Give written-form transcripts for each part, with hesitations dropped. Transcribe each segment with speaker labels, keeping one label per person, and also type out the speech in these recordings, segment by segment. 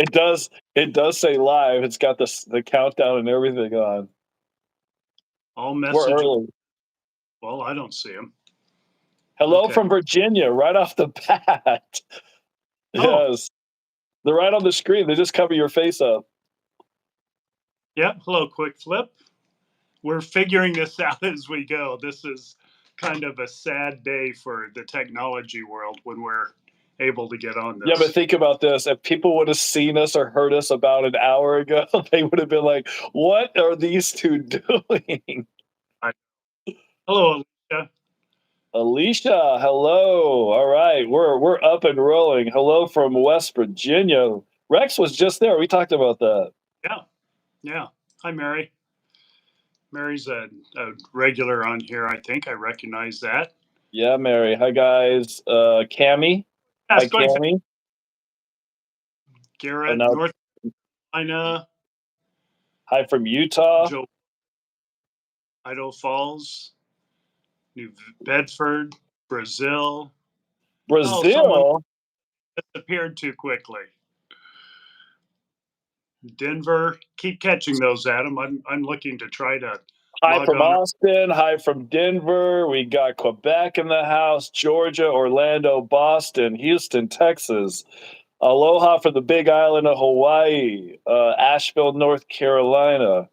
Speaker 1: It does. It does say live. It's got the countdown and everything on.
Speaker 2: All
Speaker 1: We're
Speaker 2: messages.
Speaker 1: early.
Speaker 2: Well, I don't see them.
Speaker 1: Hello
Speaker 2: Okay.
Speaker 1: from Virginia, right off the bat.
Speaker 2: Oh.
Speaker 1: Yes, they're right on the screen. They just cover your face up.
Speaker 2: Yep. Hello, Quick Flip. We're figuring this out as we go. This is kind of a sad day for the technology world when we're able to get on this.
Speaker 1: Yeah, but think about this. If people would have seen us or heard us about an hour ago, they would have been like, what are these two doing?
Speaker 2: Hello, Alicia.
Speaker 1: Alicia, hello. All right, we're up and rolling. Hello from West Virginia. Rex was just there. We talked about that.
Speaker 2: Yeah. Hi, Mary. Mary's a regular on here, I think. I recognize that.
Speaker 1: Yeah, Mary. Hi, guys. Cammie. Hi, Cammie.
Speaker 2: Garrett, North Carolina.
Speaker 1: Hi from Utah.
Speaker 2: Joe, Idaho Falls. New Bedford. Brazil.
Speaker 1: Brazil?
Speaker 2: Disappeared too quickly. Denver. Keep catching those, Adam. I'm looking to try to.
Speaker 1: Hi from Austin. Hi from Denver. We got Quebec in the house. Georgia, Orlando, Boston, Houston, Texas. Aloha from the Big Island of Hawaii. Asheville, North Carolina.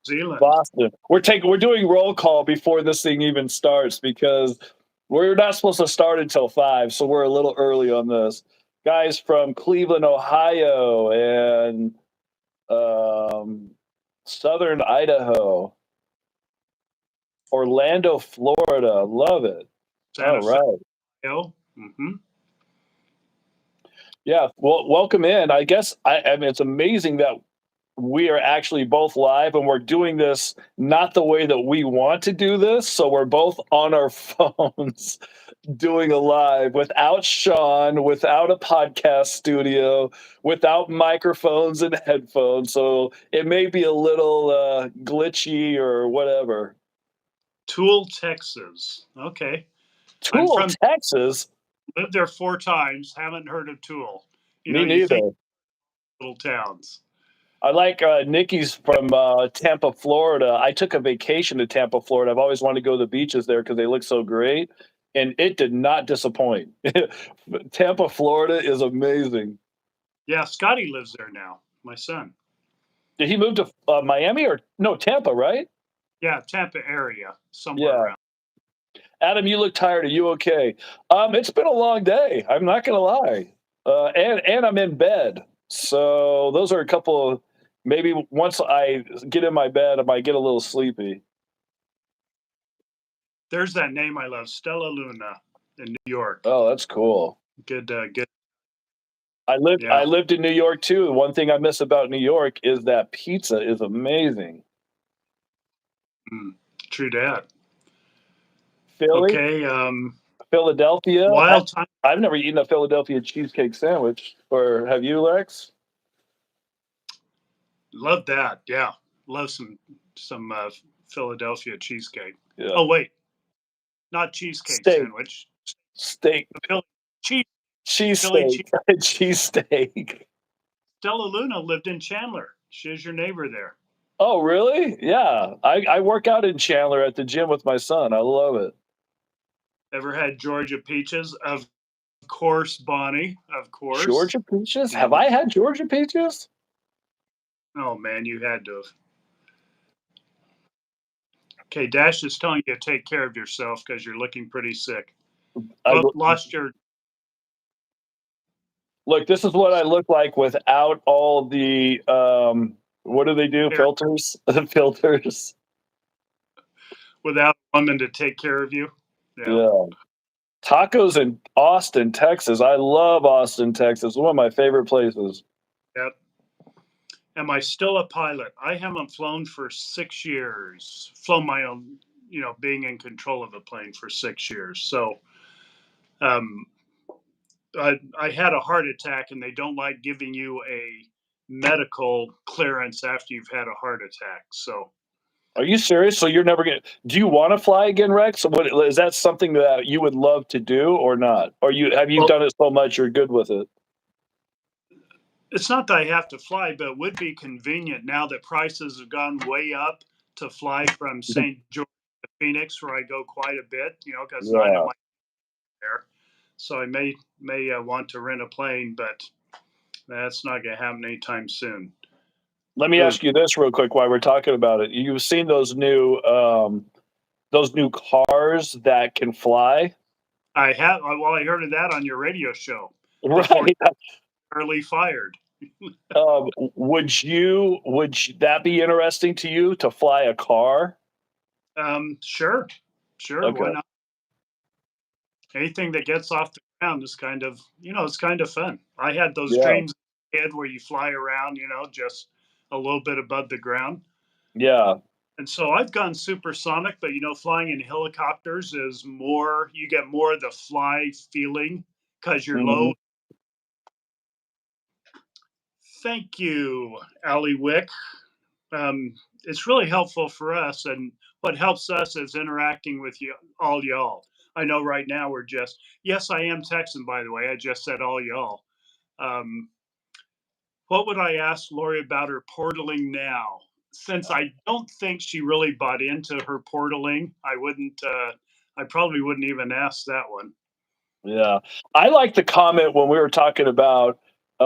Speaker 2: Zealand.
Speaker 1: Boston. We're doing roll call before this thing even starts because we're not supposed to start until 5, so we're a little early on this. Guys from Cleveland, Ohio, and Southern Idaho. Orlando, Florida. Love it. All right.
Speaker 2: Mm-hmm.
Speaker 1: Yeah. Well, welcome in. I guess I mean it's amazing that we are actually both live and we're doing this not the way that we want to do this. So we're both on our phones doing a live without Sean, without a podcast studio, without microphones and headphones. So it may be a little glitchy or whatever.
Speaker 2: Tool, Texas. Okay.
Speaker 1: Tool, Texas?
Speaker 2: Lived there 4 times. Haven't heard of Tool.
Speaker 1: Me neither.
Speaker 2: Little towns.
Speaker 1: I like Nikki's from Tampa, Florida. I took a vacation to Tampa, Florida. I've always wanted to go to the beaches there because they look so great. And it did not disappoint. Tampa, Florida is amazing.
Speaker 2: Yeah, Scotty lives there now, my son.
Speaker 1: Did he move to Miami or no, Tampa, right?
Speaker 2: Yeah, Tampa area, somewhere around.
Speaker 1: Adam, you look tired. Are you okay? It's been a long day. I'm not going to lie. And I'm in bed. So those are a couple of, maybe once I get in my bed, I might get a little sleepy.
Speaker 2: There's that name I love, Stella Luna in New York.
Speaker 1: Oh, that's cool.
Speaker 2: Good.
Speaker 1: I lived in New York too. One thing I miss about New York is that pizza is amazing.
Speaker 2: True that.
Speaker 1: Philly?
Speaker 2: Okay.
Speaker 1: Philadelphia?
Speaker 2: Wild time.
Speaker 1: I've never eaten a Philadelphia cheesecake sandwich. Or have you, Lex?
Speaker 2: Love that. Yeah. Love some Philadelphia cheesecake.
Speaker 1: Yeah.
Speaker 2: Oh, wait. Not cheesecake sandwich.
Speaker 1: Steak. Cheesesteak. Cheesesteak.
Speaker 2: Stella Luna lived in Chandler. She's your neighbor there.
Speaker 1: Oh, really? Yeah. I work out in Chandler at the gym with my son. I love it.
Speaker 2: Ever had Georgia peaches? Of course, Bonnie. Of course.
Speaker 1: Georgia peaches? Have I had Georgia peaches?
Speaker 2: Oh, man, you had to have. Okay, Dash is telling you to take care of yourself because you're looking pretty sick. Lost your...
Speaker 1: Look, this is what I look like without all the, what do they do? Filters? Filters.
Speaker 2: Without a woman to take care of you?
Speaker 1: Yeah. Tacos in Austin, Texas. I love Austin, Texas. One of my favorite places.
Speaker 2: Yep. Am I still a pilot? I haven't flown for 6 years. Flown my own, being in control of a plane for 6 years. So I had a heart attack, and they don't like giving you a medical clearance after you've had a heart attack. So.
Speaker 1: Are you serious? So you're never going to... Do you want to fly again, Rex? Is that something that you would love to do or not? Or have you done it so much you're good with it?
Speaker 2: it's not that I have to fly, but it would be convenient now that prices have gone way up to fly from St. George to Phoenix, where I go quite a bit, because I know
Speaker 1: Yeah.
Speaker 2: my there. So I may want to rent a plane, but that's not going to happen anytime soon.
Speaker 1: Let me
Speaker 2: Ugh.
Speaker 1: ask you this real quick while we're talking about it. You've seen those new cars that can fly?
Speaker 2: I have. Well, I heard of that on your radio show before
Speaker 1: Right.
Speaker 2: early fired.
Speaker 1: That be interesting to you to fly a car?
Speaker 2: Sure, sure. Why
Speaker 1: Okay.
Speaker 2: not? Anything that gets off the ground is kind of, it's kind of fun. I had those
Speaker 1: Yeah.
Speaker 2: dreams as a kid where you fly around, just a little bit above the ground.
Speaker 1: Yeah.
Speaker 2: And so I've gone supersonic, but flying in helicopters is more, you get more of the fly feeling because you're
Speaker 1: Mhm.
Speaker 2: low. Thank you, Ali Wick. It's really helpful for us. And what helps us is interacting with you, all y'all. I know right now we're just, yes, I am Texan, by the way. I just said all y'all. Um, what would I ask Lori about her portaling now? Since I don't think she really bought into her portaling, I wouldn't. I probably wouldn't even ask that one.
Speaker 1: Yeah. I like the comment when we were talking about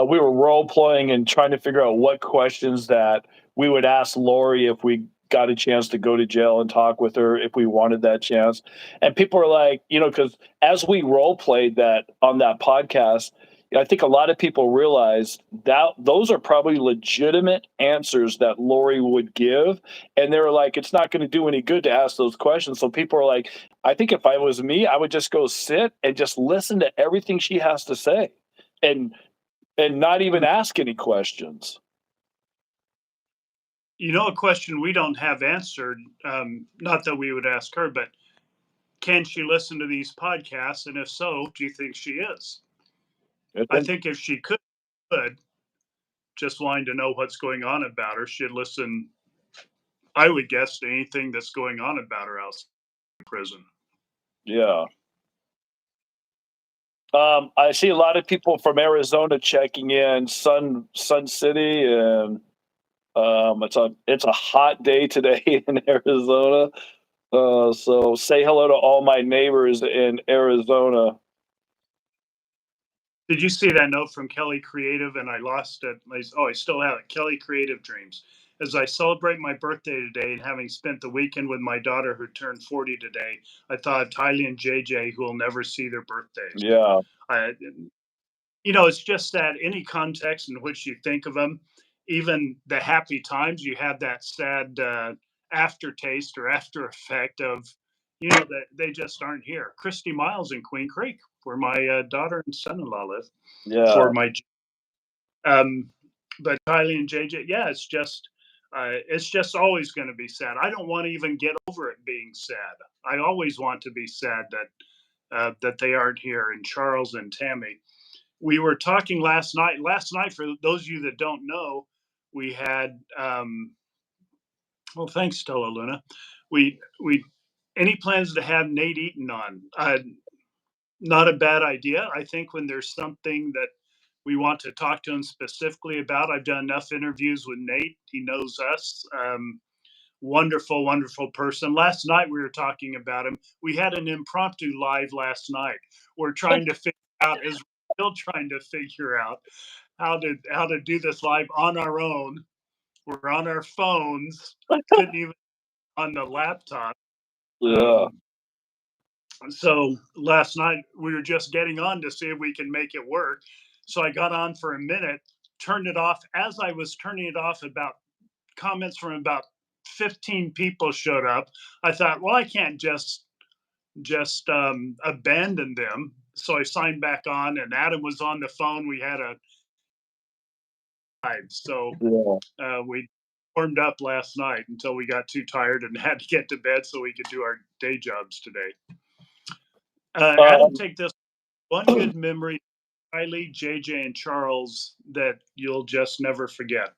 Speaker 1: we were role playing and trying to figure out what questions that we would ask Lori if we got a chance to go to jail and talk with her if we wanted that chance. And people are like, because as we role played that on that podcast, I think a lot of people realized that those are probably legitimate answers that Lori would give. And they were like, it's not going to do any good to ask those questions. So people are like, I think if I was me, I would just go sit and just listen to everything she has to say and not even ask any questions.
Speaker 2: A question we don't have answered. Not that we would ask her, but can she listen to these podcasts? And if so, do you think she is?
Speaker 1: It's
Speaker 2: I
Speaker 1: in-
Speaker 2: think if she could, just wanting to know what's going on about her, she'd listen, I would guess, to anything that's going on about her outside prison.
Speaker 1: yeah. I see a lot of people from Arizona checking in, Sun City, and it's a hot day today in Arizona. So say hello to all my neighbors in Arizona.
Speaker 2: Did you see that note from Kelly Creative? And I lost it. Oh, I still have it. Kelly Creative Dreams. As I celebrate my birthday today and having spent the weekend with my daughter who turned 40 today, I thought of Tylee and JJ who will never see their birthdays.
Speaker 1: Yeah,
Speaker 2: I, it's just that any context in which you think of them, even the happy times, you have that sad aftertaste or after effect of, that they just aren't here. Christy Miles in Queen Creek, where my daughter and son-in-law live, for
Speaker 1: yeah,
Speaker 2: my, um, but Kylie and JJ, yeah, it's just always going to be sad. I don't want to even get over it being sad. I always want to be sad that they aren't here, and Charles and Tammy. We were talking last night. Last night, for those of you that don't know, we had. Well, thanks, Stella Luna. We any plans to have Nate Eaton on? Not a bad idea. I think when there's something that we want to talk to him specifically about, I've done enough interviews with Nate. He knows us. Wonderful, wonderful person. Last night we were talking about him. We had an impromptu live last night. We're trying to figure out, is still trying to figure out how to do this live on our own. We're on our phones, couldn't even on the laptop.
Speaker 1: yeah.
Speaker 2: Um, so last night we were just getting on to see if we can make it work. So I got on for a minute, turned it off. As I was turning it off, about comments from about 15 people showed up. I thought, well, I can't just abandon them. So I signed back on, and Adam was on the phone. We had a live, so
Speaker 1: Yeah.
Speaker 2: we warmed up last night until we got too tired and had to get to bed so we could do our day jobs today. Adam,
Speaker 1: Um,
Speaker 2: take this one good memory, Tylee, JJ, and Charles that you'll just never forget.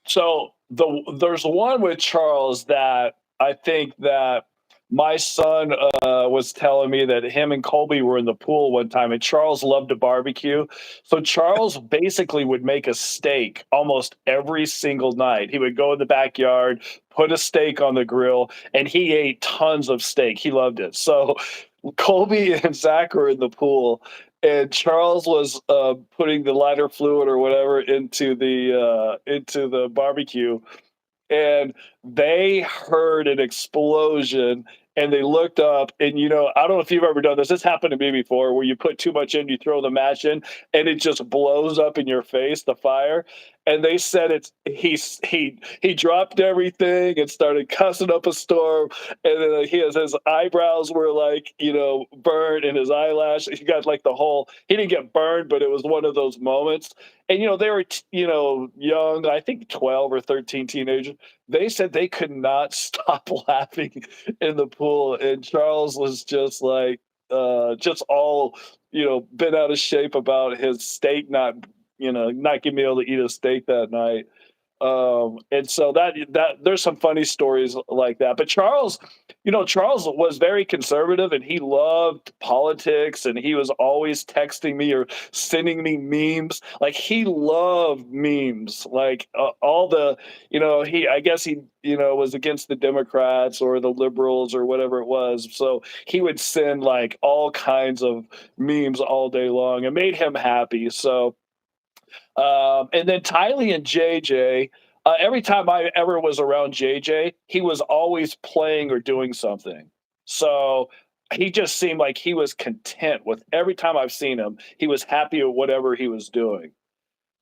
Speaker 1: so there's one with Charles that I think that my son was telling me that him and Colby were in the pool one time, and Charles loved to barbecue. So Charles basically would make a steak almost every single night. He would go in the backyard, put a steak on the grill, and he ate tons of steak. He loved it. So Colby and Zach were in the pool, and Charles was putting the lighter fluid or whatever into the barbecue, and they heard an explosion, and they looked up, and I don't know if you've ever done this. This happened to me before, where you put too much in, you throw the match in, and it just blows up in your face, the fire. And they said he dropped everything and started cussing up a storm, and then his eyebrows were like burned, and his eyelash, he got like the whole, he didn't get burned, but it was one of those moments. And they were young, I think 12 or 13 teenagers. They said they could not stop laughing in the pool, and Charles was just like, just all, bent out of shape about his steak not gonna be able to eat a steak that night. And so that there's some funny stories like that. But Charles, Charles was very conservative, and he loved politics, and he was always texting me or sending me memes. Like, he loved memes, like all the, he, I guess he, was against the Democrats or the liberals or whatever it was. So he would send like all kinds of memes all day long. It made him happy. So and then Tylee and JJ, every time I ever was around JJ, he was always playing or doing something. So he just seemed like he was content with every time I've seen him. He was happy with whatever he was doing.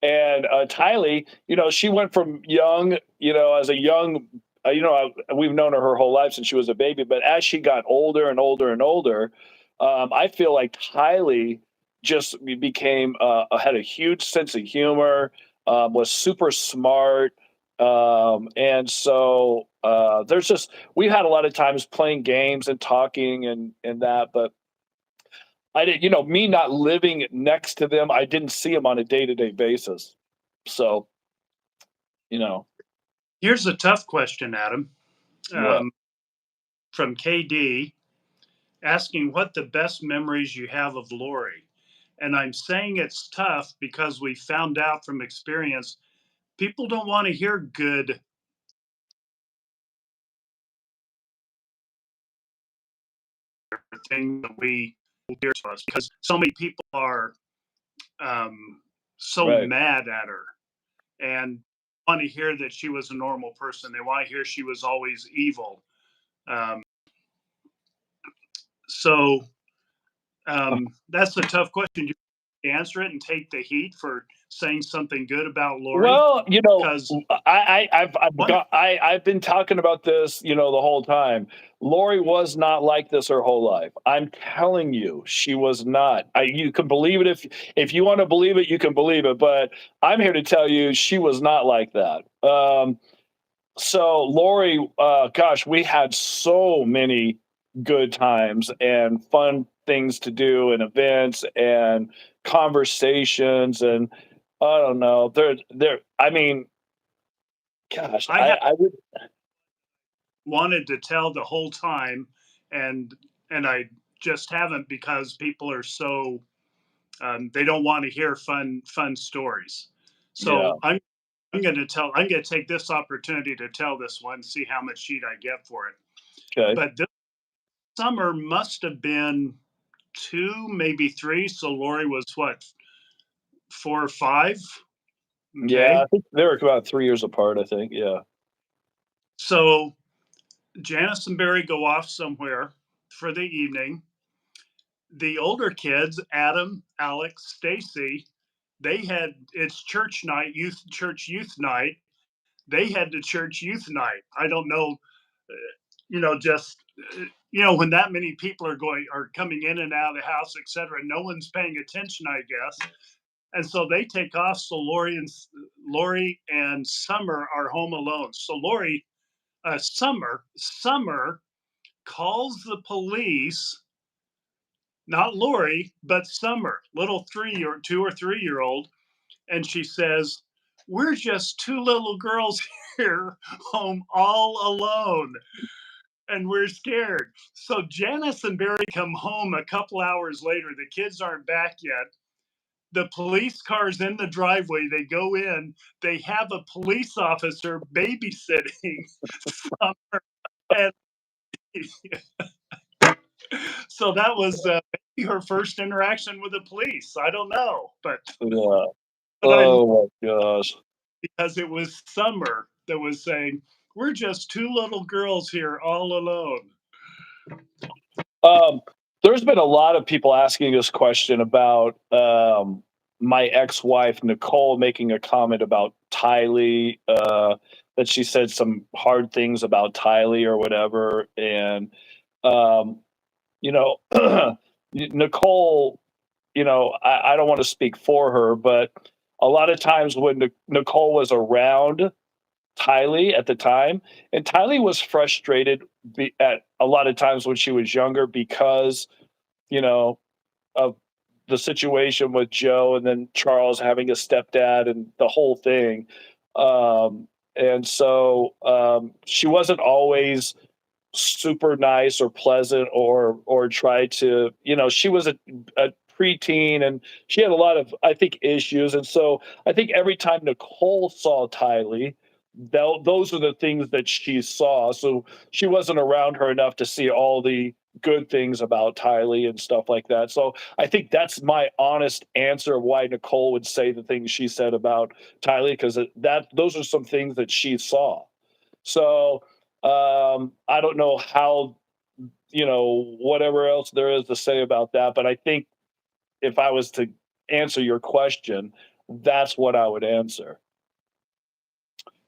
Speaker 1: And Tylee, she went from young, as a young, we've known her whole life since she was a baby, but as she got older and older and older, I feel like Tylee just became, had a huge sense of humor, was super smart. And so we've had a lot of times playing games and talking and that, but I didn't, me not living next to them, I didn't see them on a day to day basis. So, you know,
Speaker 2: Here's a tough question, Adam,
Speaker 1: what?
Speaker 2: um, from KD, asking what the best memories you have of Lori. And I'm saying it's tough because we found out from experience people don't want to hear good things that we hear to us because so many people are so
Speaker 1: Right.
Speaker 2: mad at her and want to hear that she was a normal person. They want to hear she was always evil. Um, so that's a tough question. You answer it and take the heat for saying something good about Lori
Speaker 1: Well,
Speaker 2: because one
Speaker 1: I've been talking about this, the whole time. Lori was not like this her whole life. I'm telling you, she was not. You can believe it if you want to believe it, you can believe it. But I'm here to tell you, she was not like that. So Lori, gosh, we had so many good times and fun things to do and events and conversations, and I don't know. I mean, gosh,
Speaker 2: I
Speaker 1: I
Speaker 2: have
Speaker 1: I would.
Speaker 2: wanted to tell the whole time, and I just haven't because people are so they don't want to hear fun stories.
Speaker 1: Yeah.
Speaker 2: So I'm going to tell. I'm going to take this opportunity to tell this one, see how much heat I get for it.
Speaker 1: Okay.
Speaker 2: But this summer must have been two, maybe three. So Lori was what, 4 or 5?
Speaker 1: Yeah,
Speaker 2: Okay.
Speaker 1: I think they were about 3 years apart, I think. Yeah.
Speaker 2: So Janice and Barry go off somewhere for the evening. The older kids, Adam, Alex, Stacy, they had it's church night, youth night. They had the church youth night. I don't know, just when that many people are coming in and out of the house, etc. No one's paying attention, I guess. And so they take off. So Lori and Summer are home alone. So Summer calls the police, not Lori, but Summer, little 2 or 3 year old, and she says, "We're just two little girls here home all alone." and we're scared. So Janice and Barry come home a couple hours later. The kids aren't back yet. The police car's in the driveway. They go in. They have a police officer babysitting Summer, and so that was maybe her first interaction with the police. I don't know,
Speaker 1: Yeah.
Speaker 2: but I love
Speaker 1: Oh my gosh.
Speaker 2: because it was Summer that was saying, "We're just two little girls here all alone."
Speaker 1: Um, there's been a lot of people asking this question about my ex-wife Nicole making a comment about Tylee, that she said some hard things about Tylee or whatever, and um, you know, Nicole, I don't want to speak for her, but a lot of times when Nicole was around Tylee at the time, and Tylee was frustrated at a lot of times when she was younger because you know of the situation with Joe and then Charles having a stepdad and the whole thing. And so she wasn't always super nice or pleasant or try to she was a preteen and she had a lot of I think issues and so I think every time Nicole saw Tylee those are the things that she saw so she wasn't around her enough to see all the good things about Tylee and stuff like that so I think that's my honest answer of why Nicole would say the things she said about Tylee because that those are some things that she saw so I don't know how, whatever else there is to say about that. But I think if I was to answer your question, that's what I would answer.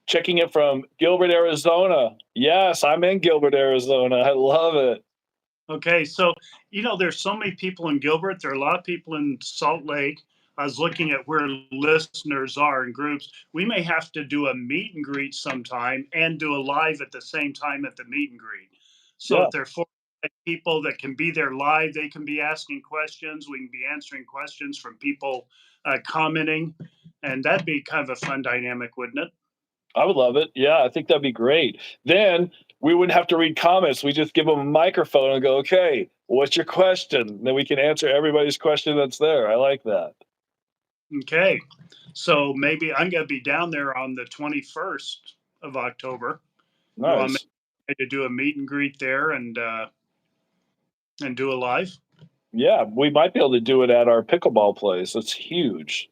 Speaker 1: Checking it from Gilbert, Arizona. Yes, I'm in Gilbert, Arizona. I love it.
Speaker 2: Okay, so there's so many people in Gilbert. There are a lot of people in Salt Lake. I was looking at where listeners are in groups. We may have to do a meet and greet sometime and do a live at the same time at the meet and greet. So
Speaker 1: Yeah,
Speaker 2: if there are four people that can be there live, they can be asking questions. We can be answering questions from people commenting, and that'd be kind of a fun dynamic, wouldn't it?
Speaker 1: I would love it. Yeah, I think that'd be great. Then we wouldn't have to read comments. We just give them a microphone and go, okay, what's your question? Then we can answer everybody's question that's there. I like that.
Speaker 2: Okay, so maybe I'm going to be down there on the 21st of October. You want me
Speaker 1: Nice.
Speaker 2: to do a meet and greet there and do a live?
Speaker 1: Yeah, we might be able to do it at our pickleball place. It's huge.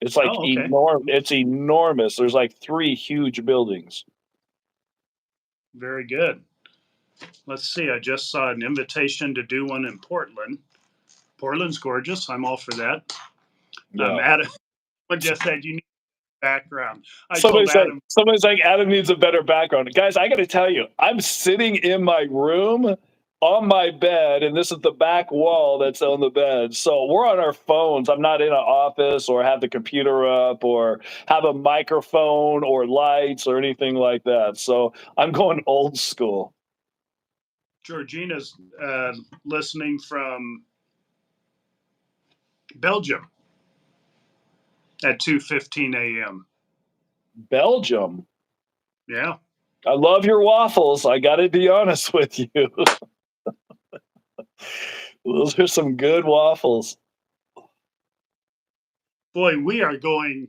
Speaker 1: It's like
Speaker 2: Oh, okay,
Speaker 1: it's enormous. There's like 3 huge buildings.
Speaker 2: very good. Let's see. I just saw an invitation to do one in Portland. Portland's gorgeous. I'm all for that.
Speaker 1: Yeah.
Speaker 2: Adam just said you need background. I told
Speaker 1: Somebody's like, "Adam needs a better background." Guys, I gotta tell you, I'm sitting in my room on my bed, and this is the back wall that's on the bed. So we're on our phones. I'm not in an office or have the computer up or have a microphone or lights or anything like that. So I'm going old school.
Speaker 2: Georgina's listening from Belgium at 2:15 a.m.
Speaker 1: Belgium.
Speaker 2: Yeah.
Speaker 1: I love your waffles. I got to be honest with you. Those are some good waffles.
Speaker 2: Boy, we are going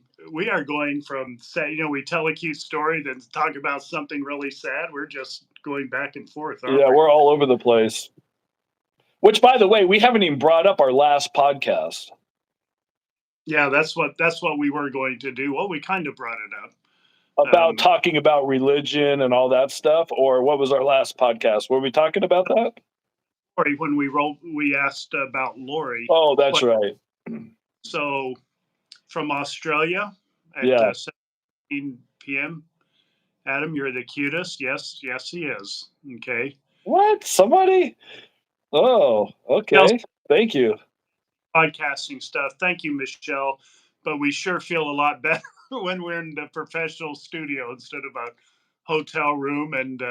Speaker 2: from say, we tell a cute story, then talk about something really sad. We're just going back and forth, aren't
Speaker 1: Yeah,
Speaker 2: we?
Speaker 1: we're all over the place. Which, by the way, we haven't even brought up our last podcast
Speaker 2: Yeah, that's what we were going to do. Well, we kind of brought it up.
Speaker 1: about talking about religion and all that stuff. Or what was our last podcast? Were we talking about that?
Speaker 2: Lori, when we asked about Lori.
Speaker 1: Oh, that's
Speaker 2: But
Speaker 1: right.
Speaker 2: so from Australia at
Speaker 1: Yeah.
Speaker 2: 17 p.m. Adam, you're the cutest. Yes, yes, he is. Okay.
Speaker 1: What? Somebody? Oh,
Speaker 2: Else
Speaker 1: okay. Thank you.
Speaker 2: podcasting stuff. Thank you, Michelle. But we sure feel a lot better when we're in the professional studio instead of a hotel room and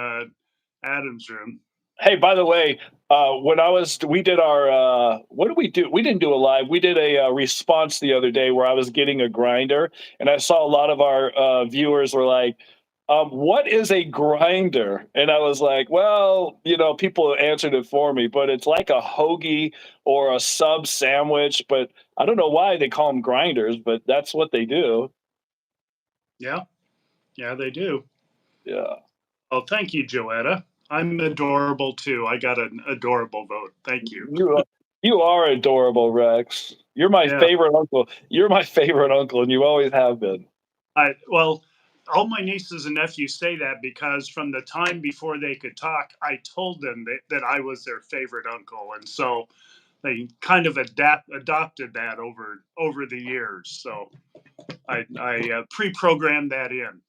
Speaker 2: Adam's room.
Speaker 1: Hey, by the way, we did our, what did we do? We didn't do a live. We did a response the other day where I was getting a grinder, and I saw a lot of our viewers were like, What is a grinder? And I was like, well, people answered it for me, but it's like a hoagie or a sub sandwich. But I don't know why they call them grinders, but that's what they do.
Speaker 2: Yeah, yeah, they do.
Speaker 1: Yeah.
Speaker 2: Oh, thank you, Joetta. I'm adorable too. I got an adorable vote. Thank you.
Speaker 1: You are adorable, Rex. You're my
Speaker 2: Yeah.
Speaker 1: favorite uncle. You're my favorite uncle, and you always have been.
Speaker 2: Well, all my nieces and nephews say that because from the time before they could talk, I told them that I was their favorite uncle, and so they kind of adopted that over the years. So I pre-programmed that in.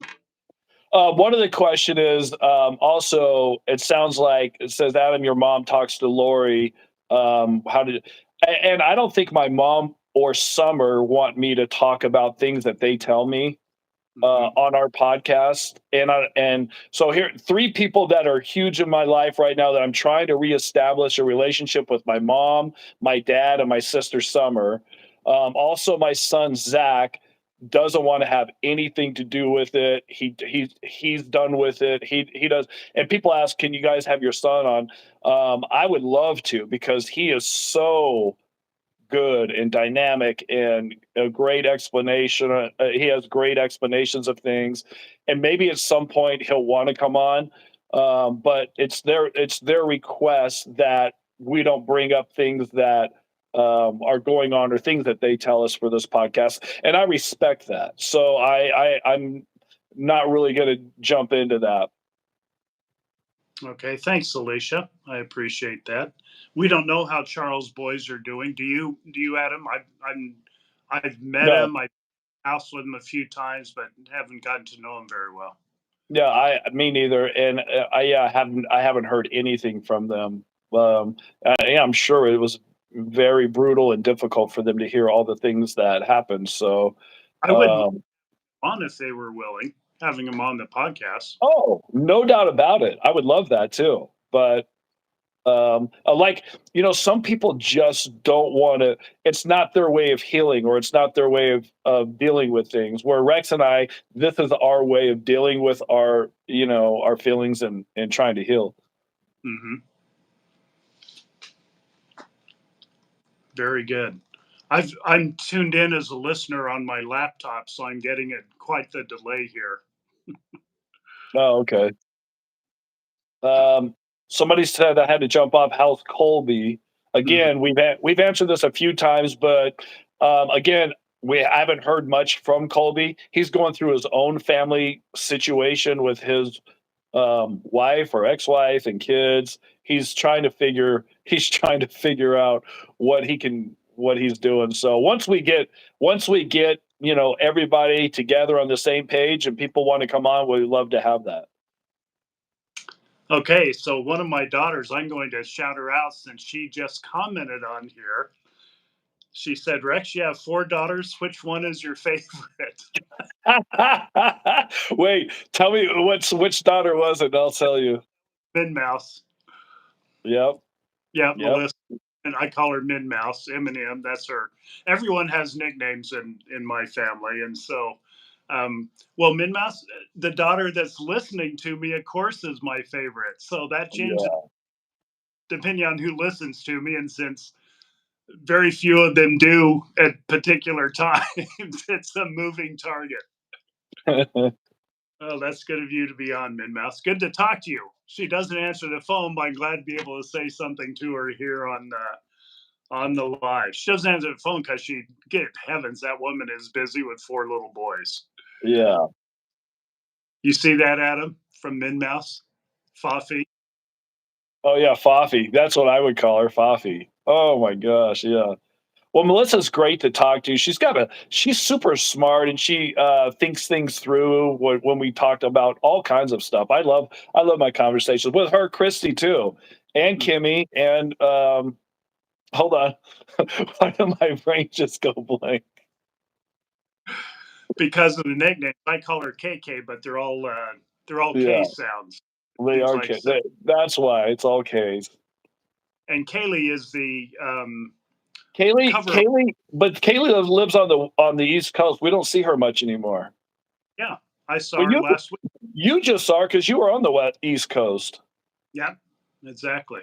Speaker 1: One of the question is also. It sounds like it says, Adam, your mom talks to Lori. How did? And I don't think my mom or Summer want me to talk about things that they tell me
Speaker 2: Hmm.
Speaker 1: on our podcast. And so here, three people that are huge in my life right now that I'm trying to reestablish a relationship with: my mom, my dad, and my sister Summer. Also, my son Zach doesn't want to have anything to do with it. He's done with it. He does. And people ask, "Can you guys have your son on?" I would love to, because he is so good and dynamic and a great explanation. He has great explanations of things, and maybe at some point he'll want to come on. But it's their request that we don't bring up things that are going on, or things that they tell us for this podcast, and I respect that. So I'm not really going to jump into that.
Speaker 2: Okay, thanks, Alicia. I appreciate that. We don't know how Charles' boys are doing. Do you? Do you, Adam? I've met
Speaker 1: No,
Speaker 2: him. I housed with him a few times, but haven't gotten to know him very well.
Speaker 1: yeah, I me neither, and I haven't heard anything from them. Yeah, I'm sure it was very brutal and difficult for them to hear all the things that happened. So,
Speaker 2: I would love
Speaker 1: um,
Speaker 2: on if they were willing, having him on the podcast.
Speaker 1: oh, no doubt about it. I would love that too. But like, some people just don't want to. It's not their way of healing, or it's not their way of dealing with things. Where Rex and I, this is our way of dealing with our feelings, and trying to heal.
Speaker 2: Hmm. Very good. I'm tuned in as a listener on my laptop, so I'm getting quite the delay here.
Speaker 1: Oh, okay. Um, Somebody said I had to jump off. How's Colby?
Speaker 2: Mhm.
Speaker 1: Again, we've answered this a few times, but again, we haven't heard much from Colby. He's going through his own family situation with his wife or ex-wife and kids. He's trying to figure out what he's doing. So once we get everybody together on the same page and people want to come on, we'd love to have that.
Speaker 2: Okay, so one of my daughters, I'm going to shout her out since she just commented on here. She said, Rex, you have four daughters. Which one is your favorite?
Speaker 1: Wait, tell me which daughter was it? I'll tell you.
Speaker 2: Min Mouse.
Speaker 1: Yep,
Speaker 2: Yeah,
Speaker 1: yep.
Speaker 2: Melissa. And I call her Min Mouse, Eminem. That's her. Everyone has nicknames in my family. And so, well, Min Mouse, the daughter that's listening to me, of course, is my favorite. So that changes
Speaker 1: Yeah.
Speaker 2: depending on who listens to me. And since very few of them do at particular times, it's a moving target. Oh, that's good of you to be on, Min Mouse. Good to talk to you. She doesn't answer the phone, but I'm glad to be able to say something to her here on the live. She doesn't answer the phone because good heavens, that woman is busy with four little boys.
Speaker 1: Yeah.
Speaker 2: You see that, Adam, from Min Mouse? Foffy?
Speaker 1: Oh yeah, Foffy. That's what I would call her, Foffy. Oh my gosh, yeah. Well, Melissa's great to talk to. She's super smart, and she thinks things through when we talked about all kinds of stuff. I love my conversations with her, Christy too, and Kimmy, and hold on. Why did my brain just go blank?
Speaker 2: Because of the nickname, I call her KK, but they're all K
Speaker 1: Yeah,
Speaker 2: sounds.
Speaker 1: they
Speaker 2: Seems
Speaker 1: are
Speaker 2: like
Speaker 1: That's why it's all K's.
Speaker 2: and Kaylee is the cover.
Speaker 1: But Kaylee lives on the East Coast. We don't see her much anymore.
Speaker 2: Yeah, I saw
Speaker 1: Well,
Speaker 2: her last week.
Speaker 1: you just saw her because you were on the East Coast.
Speaker 2: Yeah, exactly.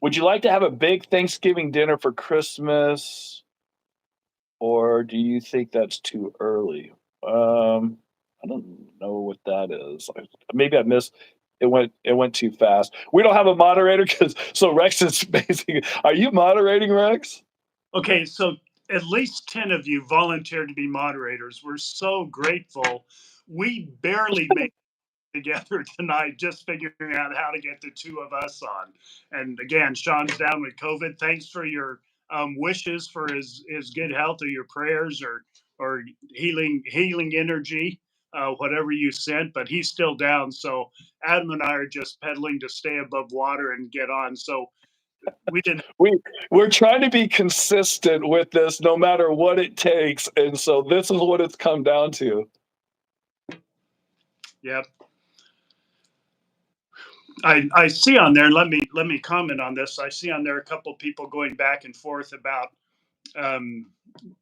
Speaker 1: Would you like to have a big Thanksgiving dinner for Christmas, or do you think that's too early? I don't know what that is. Maybe I missed. It went too fast. We don't have a moderator because so Rex is basically. Are you moderating, Rex?
Speaker 2: Okay, so at least 10 of you volunteered to be moderators. We're so grateful. We barely made it together tonight just figuring out how to get the two of us on. And again, Sean's down with COVID. Thanks for your wishes for his good health, or your prayers, or healing energy, whatever you sent. But he's still down. So Adam and I are just pedaling to stay above water and get on. So we didn't.
Speaker 1: We're trying to be consistent with this no matter what it takes, and so this is what it's come down to.
Speaker 2: Yep. I see on there. Let me comment on this. I see on there a couple people going back and forth about um,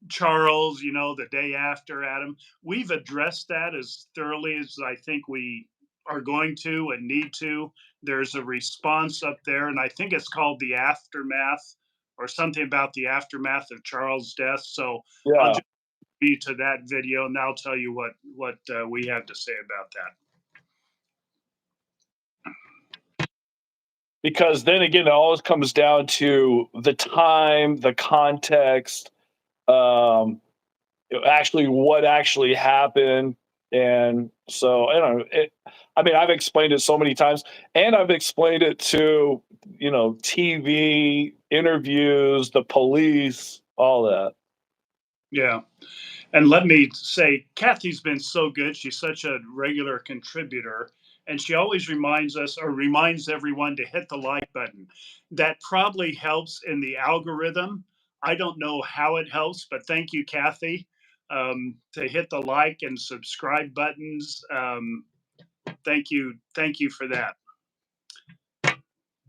Speaker 2: Charles. The day after Adam. We've addressed that as thoroughly as I think we are going to and need to. There's a response up there, and I think it's called the aftermath, or something about the aftermath of Charles' death. So I'll
Speaker 1: Yeah,
Speaker 2: just read to that video, and I'll tell you what we have to say about that.
Speaker 1: because then again, it always comes down to the time, the context, um, actually what actually happened, and so I don't know. I mean, I've explained it so many times, and I've explained it to TV interviews, the police, all that.
Speaker 2: Yeah. And let me say, Kathy's been so good. She's such a regular contributor. And she always reminds us, or reminds everyone, to hit the like button. That probably helps in the algorithm. I don't know how it helps, but thank you, Kathy, to hit the like and subscribe buttons. Thank you. Thank you for that.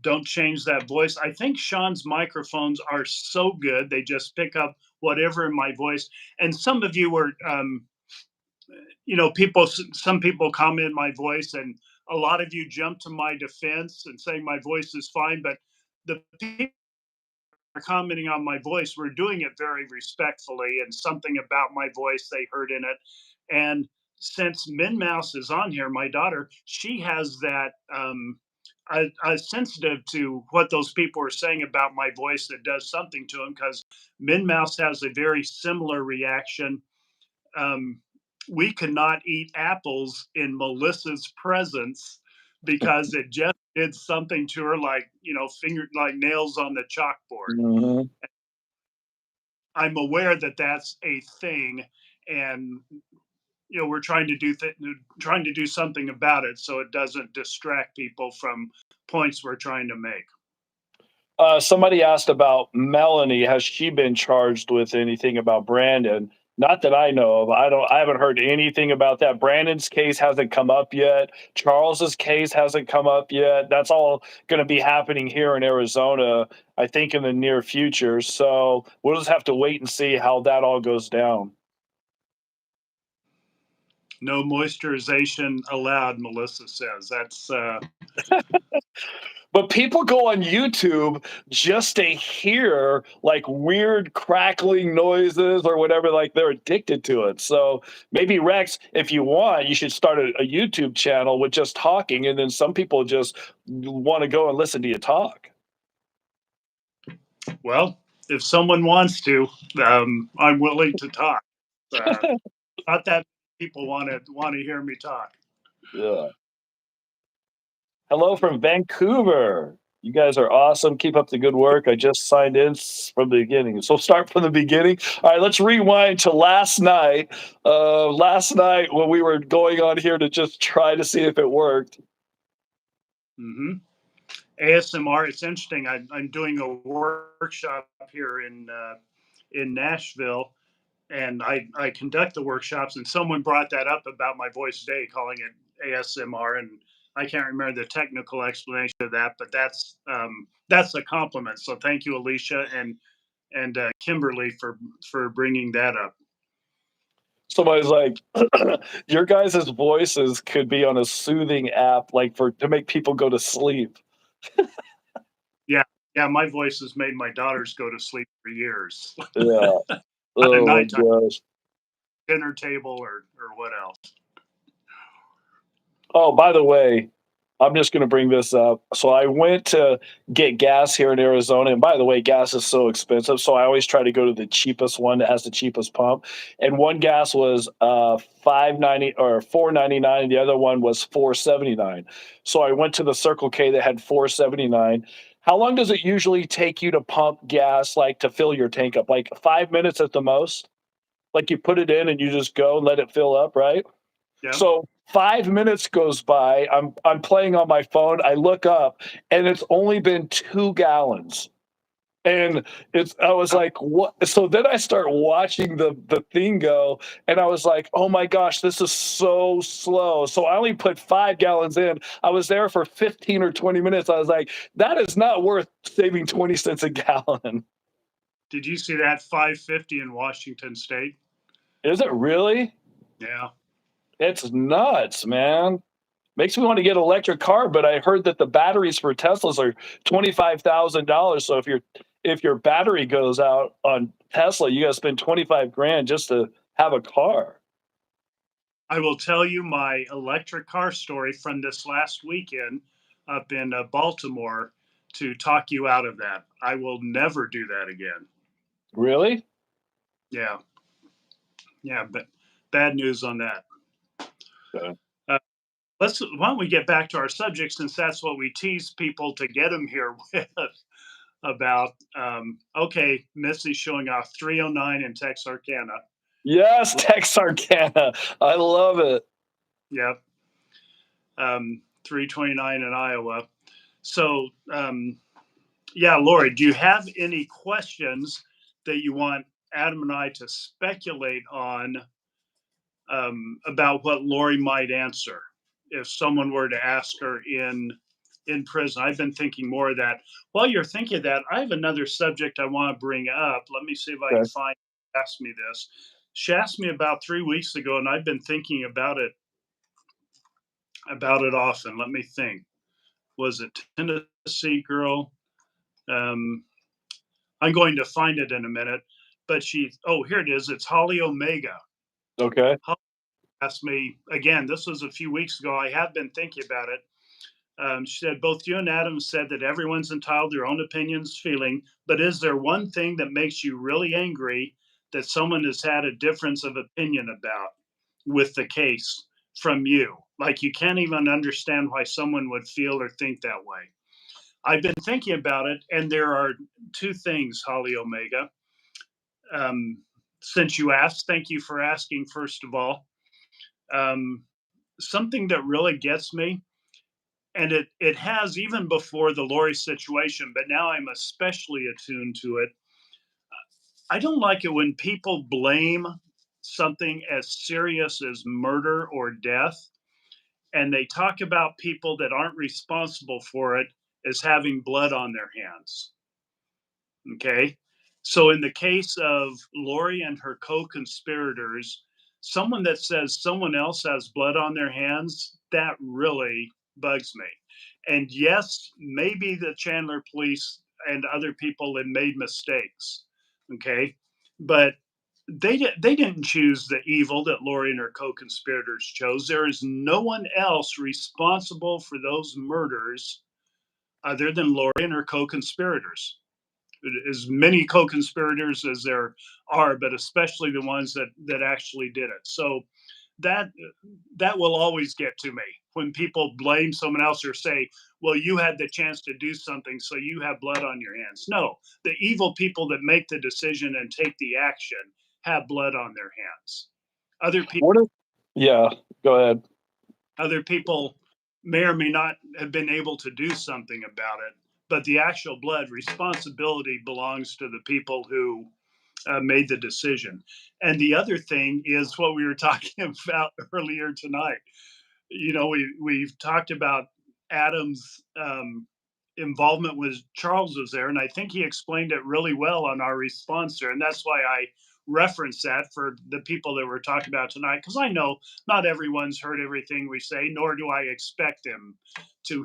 Speaker 2: Don't change that voice. I think Sean's microphones are so good. They just pick up whatever in my voice. And some of you were some people comment my voice, and a lot of you jump to my defense and say my voice is fine. But the people are commenting on my voice, we're doing it very respectfully, and something about my voice they heard in it. And since Min Mouse is on here, my daughter, she has that. I sensitive to what those people are saying about my voice, that does something to them, because Min Mouse has a very similar reaction. um, we could not eat apples in Melissa's presence because it just did something to her, like, finger, like nails on the chalkboard.
Speaker 1: Mhm.
Speaker 2: I'm aware that that's a thing, and we're trying to do something about it so it doesn't distract people from points we're trying to make.
Speaker 1: Somebody asked about Melanie. Has she been charged with anything about Brandon? Not that I know of. I haven't heard anything about that. Brandon's case hasn't come up yet. Charles's case hasn't come up yet. That's all going to be happening here in Arizona, I think, in the near future. So we'll just have to wait and see how that all goes down.
Speaker 2: No moisturization allowed, Melissa says. That's
Speaker 1: But people go on YouTube just to hear like weird crackling noises or whatever, like they're addicted to it. So maybe Rex, if you want, you should start a YouTube channel with just talking, and then some people just want to go and listen to you talk.
Speaker 2: Well, if someone wants to, I'm willing to talk. Not that people want to hear me talk.
Speaker 1: Yeah. Hello from Vancouver. You guys are awesome. Keep up the good work. I just signed in from the beginning. So start from the beginning. All right, let's rewind to last night. Last night when we were going on here to just try to see if it worked.
Speaker 2: Hmm. ASMR. It's interesting. I'm doing a workshop here in Nashville, and I conduct the workshops. And someone brought that up about my voice today, calling it ASMR, and I can't remember the technical explanation of that, but that's a compliment. So thank you, Alicia and Kimberly, for bringing that up.
Speaker 1: Somebody's like, your guys' voices could be on a soothing app, like for to make people go to sleep.
Speaker 2: Yeah, yeah. My voice has made my daughters go to sleep for years.
Speaker 1: Yeah.
Speaker 2: Not at
Speaker 1: Oh my
Speaker 2: nighttime,
Speaker 1: gosh.
Speaker 2: dinner table, or what else?
Speaker 1: Oh, by the way, I'm just going to bring this up. So I went to get gas here in Arizona, and by the way, gas is so expensive. So I always try to go to the cheapest one that has the cheapest pump. And one gas was 5.90 or 4.99, and the other one was 4.79. So I went to the Circle K that had 4.79. How long does it usually take you to pump gas, like to fill your tank up? Like 5 minutes at the most. Like you put it in and you just go and let it fill up, right?
Speaker 2: Yeah.
Speaker 1: So 5 minutes goes by. I'm playing on my phone. I look up and it's only been 2 gallons. And it's I was like, what? So then I start watching the thing go, and I was like, oh my gosh, this is so slow. So I only put 5 gallons in. I was there for 15 or 20 minutes. I was like, that is not worth saving 20 cents a gallon.
Speaker 2: Did you see that 550 in Washington State?
Speaker 1: Is it really?
Speaker 2: Yeah.
Speaker 1: It's nuts, man. Makes me want to get an electric car, but I heard that the batteries for Teslas are $25,000. So if your battery goes out on Tesla, you got to spend 25 grand just to have a car.
Speaker 2: I will tell you my electric car story from this last weekend up in Baltimore to talk you out of that. I will never do that again.
Speaker 1: Really?
Speaker 2: Yeah. Yeah. But bad news on that.
Speaker 1: Yeah.
Speaker 2: Uh, why don't we get back to our subject, since that's what we tease people to get them here with about. Okay, Missy showing off 309 in Texarkana.
Speaker 1: Yes, Texarkana. I love it.
Speaker 2: Yep. 329 in Iowa. So, yeah, Lori, do you have any questions that you want Adam and I to speculate on, about what Lori might answer if someone were to ask her in prison? I've been thinking more of that. While you're thinking of that, I have another subject I want to bring up. Let me see if I can
Speaker 1: Okay.
Speaker 2: find. Ask me this. She asked me about 3 weeks ago, and I've been thinking about it often. Let me think. Was it Tennessee girl? Um, I'm going to find it in a minute. But oh, here it is. It's Holly Omega.
Speaker 1: Okay.
Speaker 2: Holly asked me again. This was a few weeks ago. I have been thinking about it. She said, both you and Adam said that everyone's entitled to their own opinions, feeling, but is there one thing that makes you really angry that someone has had a difference of opinion about with the case from you? Like you can't even understand why someone would feel or think that way. I've been thinking about it, and there are two things, Holly Omega. Um, since you asked, thank you for asking, first of all. Um, Something that really gets me, and it has even before the Lori situation, but now I'm especially attuned to it. I don't like it when people blame something as serious as murder or death, and they talk about people that aren't responsible for it as having blood on their hands. Okay. So, in the case of Lori and her co conspirators, someone that says someone else has blood on their hands, that really bugs me. And yes, maybe the Chandler police and other people have made mistakes. Okay. But they didn't choose the evil that Lori and her co-conspirators chose. There is no one else responsible for those murders other than Lori and her co-conspirators. As many co-conspirators as there are, but especially the ones that actually did it. So that that will always get to me when people blame someone else or say, "Well, you had the chance to do something, so you have blood on your hands." No, the evil people that make the decision and take the action have blood on their hands. Other people,
Speaker 1: What if Yeah, go ahead.
Speaker 2: other people may or may not have been able to do something about it, but the actual blood responsibility belongs to the people who made the decision. And the other thing is what we were talking about earlier tonight. You know, we've talked about Adam's involvement with Charles was there, and I think he explained it really well on our response there, and that's why I reference that for the people that we're talking about tonight, because I know not everyone's heard everything we say, nor do I expect them to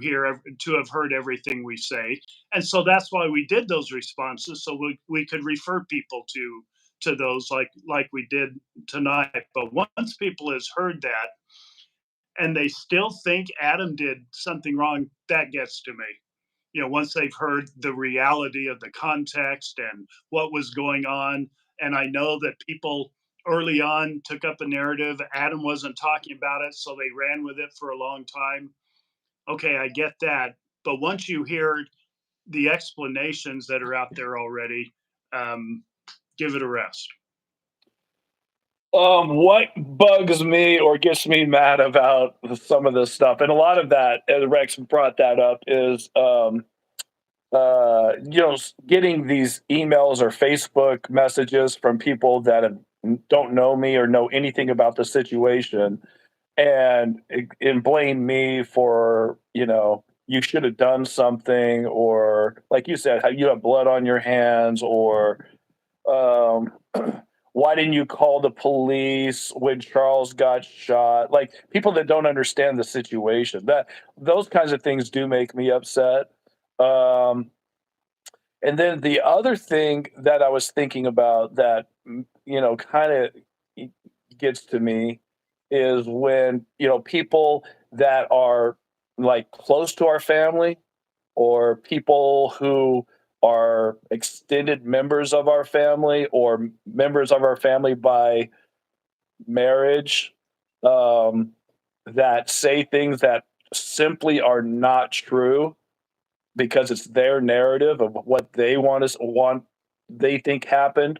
Speaker 2: have heard everything we say. And so that's why we did those responses, so we could refer people to those, like we did tonight. But once people has heard that and they still think Adam did something wrong, that gets to me. Once they've heard the reality of the context and what was going on. And I know that people early on took up a narrative. Adam wasn't talking about it, so they ran with it for a long time. Okay, I get that. But once you hear the explanations that are out there already, um, give it a rest.
Speaker 1: What bugs me or gets me mad about some of this stuff, and a lot of that, and Rex brought that up, is getting these emails or Facebook messages from people that don't know me or know anything about the situation, and blame me for, you should have done something, or like you said, how you have blood on your hands, or um, why didn't you call the police when Charles got shot? Like, people that don't understand the situation. That those kinds of things do make me upset. Um, and then the other thing that I was thinking about that kind of gets to me is when people that are like close to our family, or people who are extended members of our family, or members of our family by marriage, um, that say things that simply are not true because it's their narrative of what they think happened.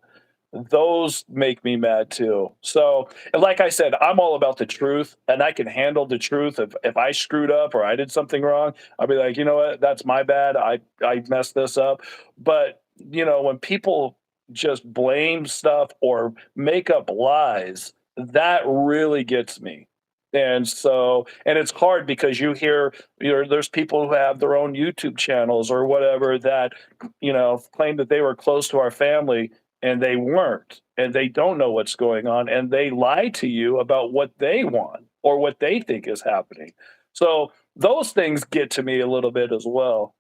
Speaker 1: Those make me mad too. So, and like I said, I'm all about the truth, and I can handle the truth. If I screwed up or I did something wrong, I'll be like, you know what, that's my bad. I messed this up. But when people just blame stuff or make up lies, that really gets me. And so, and it's hard because there's people who have their own YouTube channels or whatever that claim that they were close to our family, and they weren't, and they don't know what's going on, and they lie to you about what they want or what they think is happening. So those things get to me a little bit as well.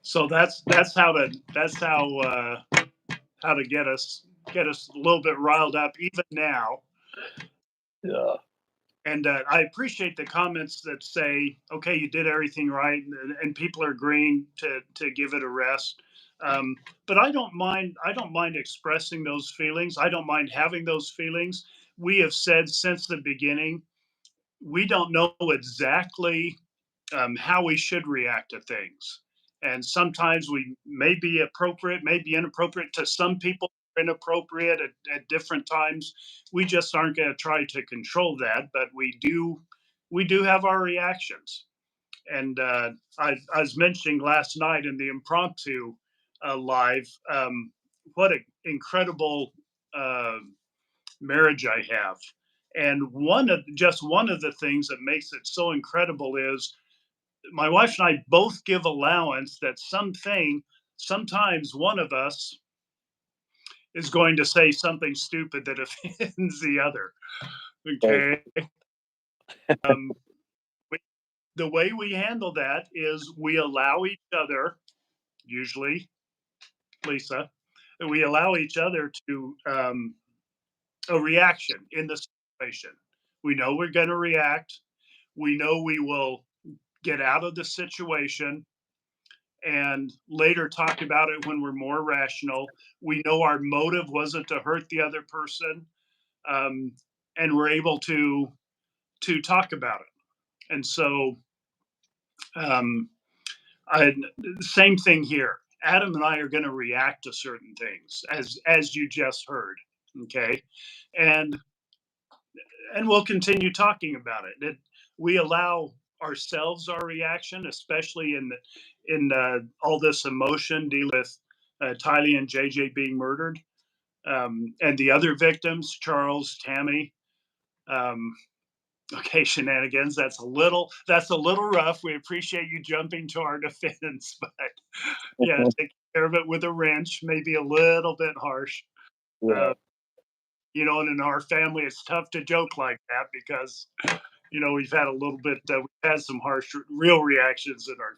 Speaker 2: So that's how to get us a little bit riled up even now.
Speaker 1: Yeah.
Speaker 2: And I appreciate the comments that say, "Okay, you did everything right," and people are agreeing to give it a rest. But I don't mind. I don't mind expressing those feelings. I don't mind having those feelings. We have said since the beginning we don't know exactly how we should react to things. And sometimes we may be appropriate, may be inappropriate to some people, inappropriate at different times. We just aren't going to try to control that, but we do have our reactions. And I was mentioning last night in the impromptu live, what an incredible uh, marriage I have. And one of the things that makes it so incredible is my wife and I both give allowance that sometimes one of us is going to say something stupid that offends the other.
Speaker 1: Right.
Speaker 2: Okay. Um, we, the way we handle that is we allow each other, usually Lisa, we allow each other to a reaction in the situation. We know we're going to react. We know we will get out of the situation and later talk about it when we're more rational. We know our motive wasn't to hurt the other person, um, and we're able to talk about it. And so, um, I, same thing here. Adam and I are going to react to certain things, as you just heard. Okay, and and we'll continue talking about it. We allow ourselves our reaction, especially in all this emotion dealing with Tylee and JJ being murdered, and the other victims, Charles, Tammy. Um, okay, shenanigans. That's a little rough. We appreciate you jumping to our defense, but yeah, care of it with a wrench, maybe a little bit harsh.
Speaker 1: Yeah.
Speaker 2: Uh, and in our family, it's tough to joke like that because we've had a little bit, we've had some harsh, real reactions in our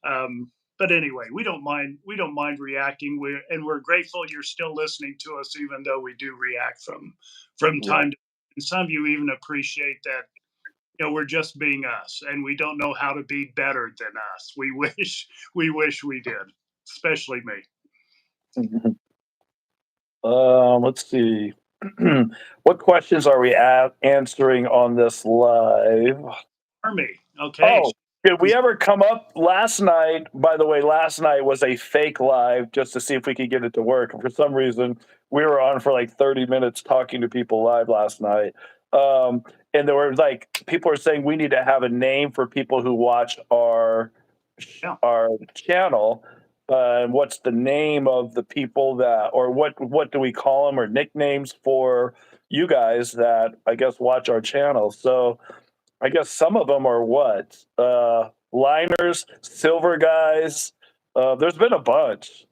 Speaker 2: family. But anyway, we don't mind. We don't mind reacting. We're grateful you're still listening to us, even though we do react from
Speaker 1: Right.
Speaker 2: time to. And some of you even appreciate that we're just being us, and we don't know how to be better than us. We wish we did, especially me.
Speaker 1: Mhm. Let's see. What questions are we answering on this live?
Speaker 2: Army, okay.
Speaker 1: Oh, did we ever come up last night? By the way, last night was a fake live just to see if we could get it to work. And for some reason, we were on for like 30 minutes talking to people live last night. And there were like people were saying we need to have a name for people who watch
Speaker 2: Yeah,
Speaker 1: our channel. And what's the name of the people that, or what do we call them, or nicknames for you guys that I guess watch our channel? So I guess some of them are what? Liners, silver guys. There's been a bunch.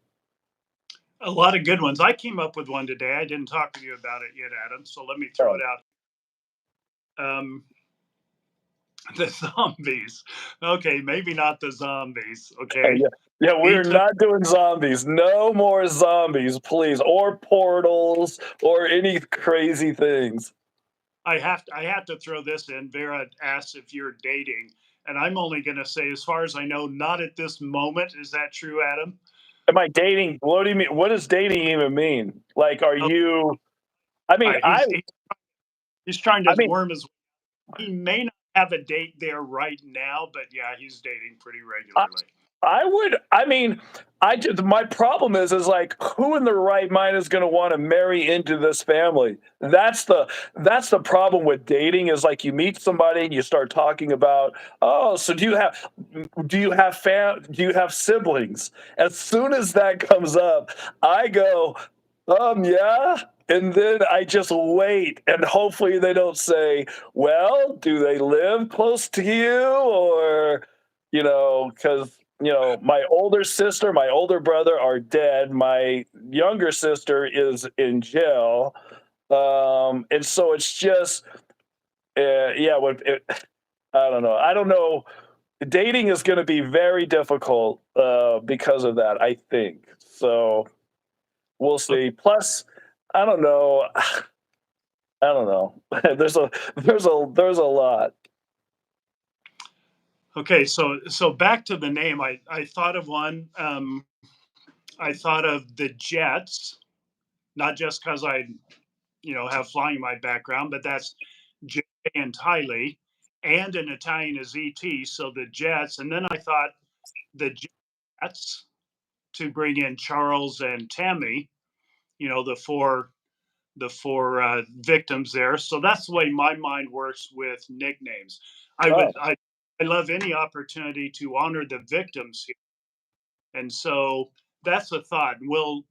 Speaker 2: a lot of good ones. I came up with one today. I didn't talk to you about it yet, Adam. So let me throw
Speaker 1: Yeah,
Speaker 2: it out. Um, the zombies. Okay, maybe not the zombies. Okay,
Speaker 1: yeah, yeah.
Speaker 2: we
Speaker 1: We're
Speaker 2: took.
Speaker 1: not doing zombies. No more zombies, please, or portals, or any crazy things.
Speaker 2: I have to throw this in. Vera asks if you're dating, and I'm only going to say, as far as I know, not at this moment. Is that true, Adam?
Speaker 1: Am I dating? What do you mean? What does dating even mean? Like, are
Speaker 2: Oh,
Speaker 1: you? I mean,
Speaker 2: right. He's trying
Speaker 1: I
Speaker 2: to
Speaker 1: mean,
Speaker 2: worm his. He may not have a date there right now, but yeah, he's dating pretty
Speaker 1: I,
Speaker 2: regularly.
Speaker 1: I would. I mean, I just my problem is like who in their right mind is going to want to marry into this family? That's the problem with dating is like you meet somebody and you start talking about, oh, so do you have siblings? As soon as that comes up, I go, yeah. And then I just wait, and hopefully they don't say, "Well, do they live close to you?" Or, because my older sister, my older brother are dead. My younger sister is in jail, and so it's just, yeah. I don't know. I don't know. Dating is going to be very difficult because of that. I think so. We'll see. Plus, I don't know. I don't know. There's a lot.
Speaker 2: Okay, so back to the name. I thought of one. I thought of the Jets, not just because I have flying in my background, but that's J and Tylee, and in Italian is ET. So the Jets, and then I thought the Jets to bring in Charles and Tammy. The four victims there. So that's the way my mind works with nicknames. I
Speaker 1: Oh,
Speaker 2: would I love any opportunity to honor the victims here, and so that's a thought. We'll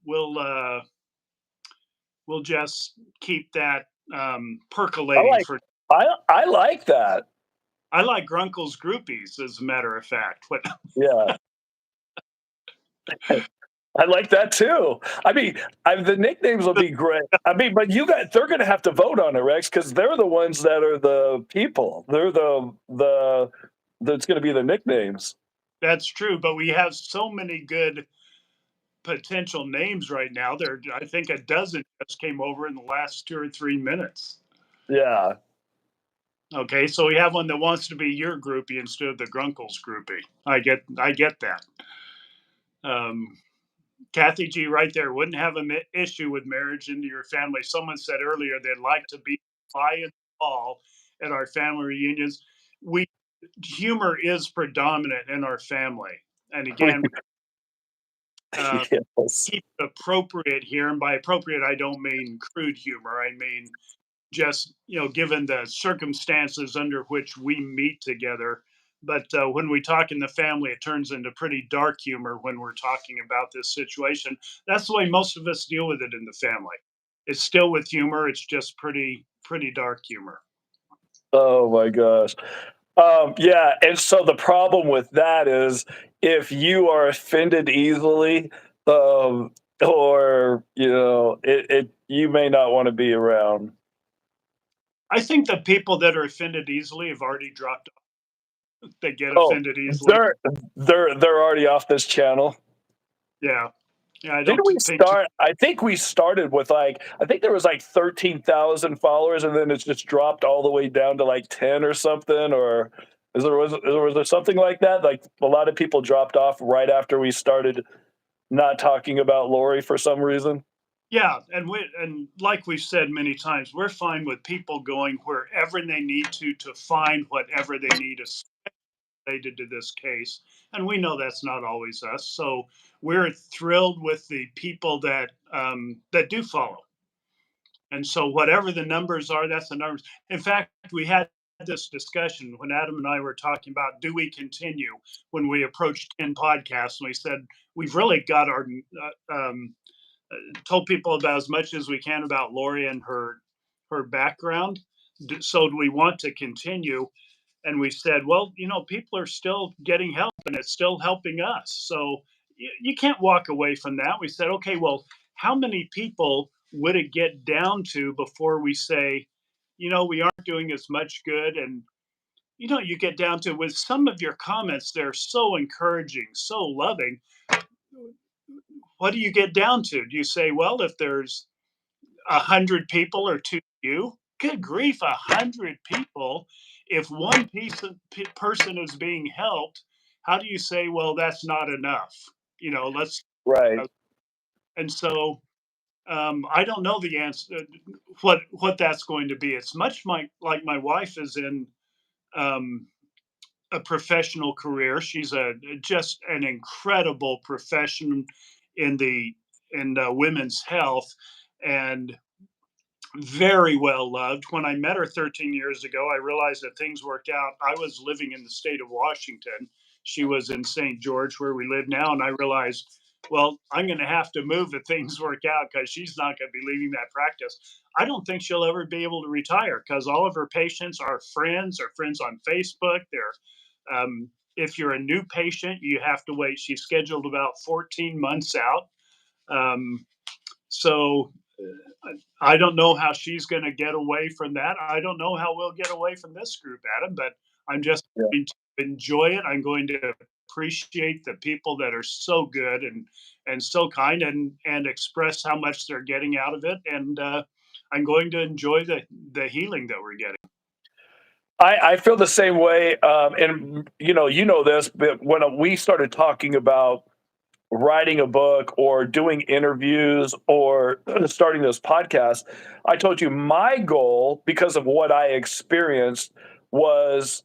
Speaker 2: just keep that
Speaker 1: I
Speaker 2: percolating
Speaker 1: like
Speaker 2: for.
Speaker 1: I like that.
Speaker 2: I like Grunkle's groupies, as a matter of fact. But
Speaker 1: Yeah. I like that too. I mean, the nicknames will be great. I mean, but they're going to have to vote on it, Rex, because they're the ones that are the people. They're that's going to be the nicknames.
Speaker 2: that's true. But we have so many good potential names right now. There, I think a dozen just came over in the last 2 or 3 minutes.
Speaker 1: Yeah.
Speaker 2: Okay, so we have one that wants to be your groupie instead of the Grunkle's groupie. I get that. Um, Kathy G, right there, wouldn't have an issue with marriage into your family. Someone said earlier they'd like to be fly in the ball at our family reunions. We Humor is predominant in our family, and again,
Speaker 1: Yes.
Speaker 2: keep it appropriate here. And by appropriate, I don't mean crude humor. I mean just given the circumstances under which we meet together. But when we talk in the family, it turns into pretty dark humor when we're talking about this situation. That's the way most of us deal with it in the family. It's still with humor. It's just pretty dark humor.
Speaker 1: Oh my gosh. Yeah, and so the problem with that is if you are offended easily, um, or you may not want to be around.
Speaker 2: I think the people that are offended easily have already dropped off. They get
Speaker 1: Oh,
Speaker 2: offended easily.
Speaker 1: they're they're already off this channel.
Speaker 2: Yeah. Yeah, I
Speaker 1: Didn't
Speaker 2: don't
Speaker 1: we
Speaker 2: think too.
Speaker 1: start? I think we started with I think there was like 13,000 followers, and then it's just dropped all the way down to like 10 or something. Or was there something like that? Like a lot of people dropped off right after we started not talking about Lori for some reason.
Speaker 2: Yeah, and like we've said many times, we're fine with people going wherever they need to find whatever they need related to this case. And we know that's not always us. So we're thrilled with the people that do follow. And so whatever the numbers are, that's the numbers. In fact, we had this discussion when Adam and I were talking about do we continue when we approached 10 podcasts, and we said we've really got our told people about as much as we can about Lori and her background. So do we want to continue? And we said, well, people are still getting help, and it's still helping us. So you can't walk away from that. We said, okay, well, how many people would it get down to before we say, we aren't doing as much good? And you get down to with some of your comments, they're so encouraging, so loving. What do you get down to? Do you say, well, if there's 100 people or two you? Good grief, 100 people. If one person is being helped, how do you say, well, that's not enough? Let's.
Speaker 1: Right.
Speaker 2: Uh, and so I don't know the answer. What that's going to be. It's much like my wife is in um, a professional career. She's just an incredible professional in women's health, and very well loved. When I met her 13 years ago, I realized that things worked out. I was living in the state of Washington. She was in St. George, where we live now. And I realized, well, I'm going to have to move if things work out because she's not going to be leaving that practice. I don't think she'll ever be able to retire because all of her patients are friends on Facebook. If you're a new patient, you have to wait. She's scheduled about 14 months out. Um, so I don't know how she's going to get away from that. I don't know how we'll get away from this group, Adam, but I'm just
Speaker 1: Yeah.
Speaker 2: going to enjoy it. I'm going to appreciate the people that are so good and so kind and express how much they're getting out of it. And I'm going to enjoy the healing that we're getting.
Speaker 1: I feel the same way. And this, but when we started talking about writing a book or doing interviews or starting this podcast, I told you my goal, because of what I experienced, was,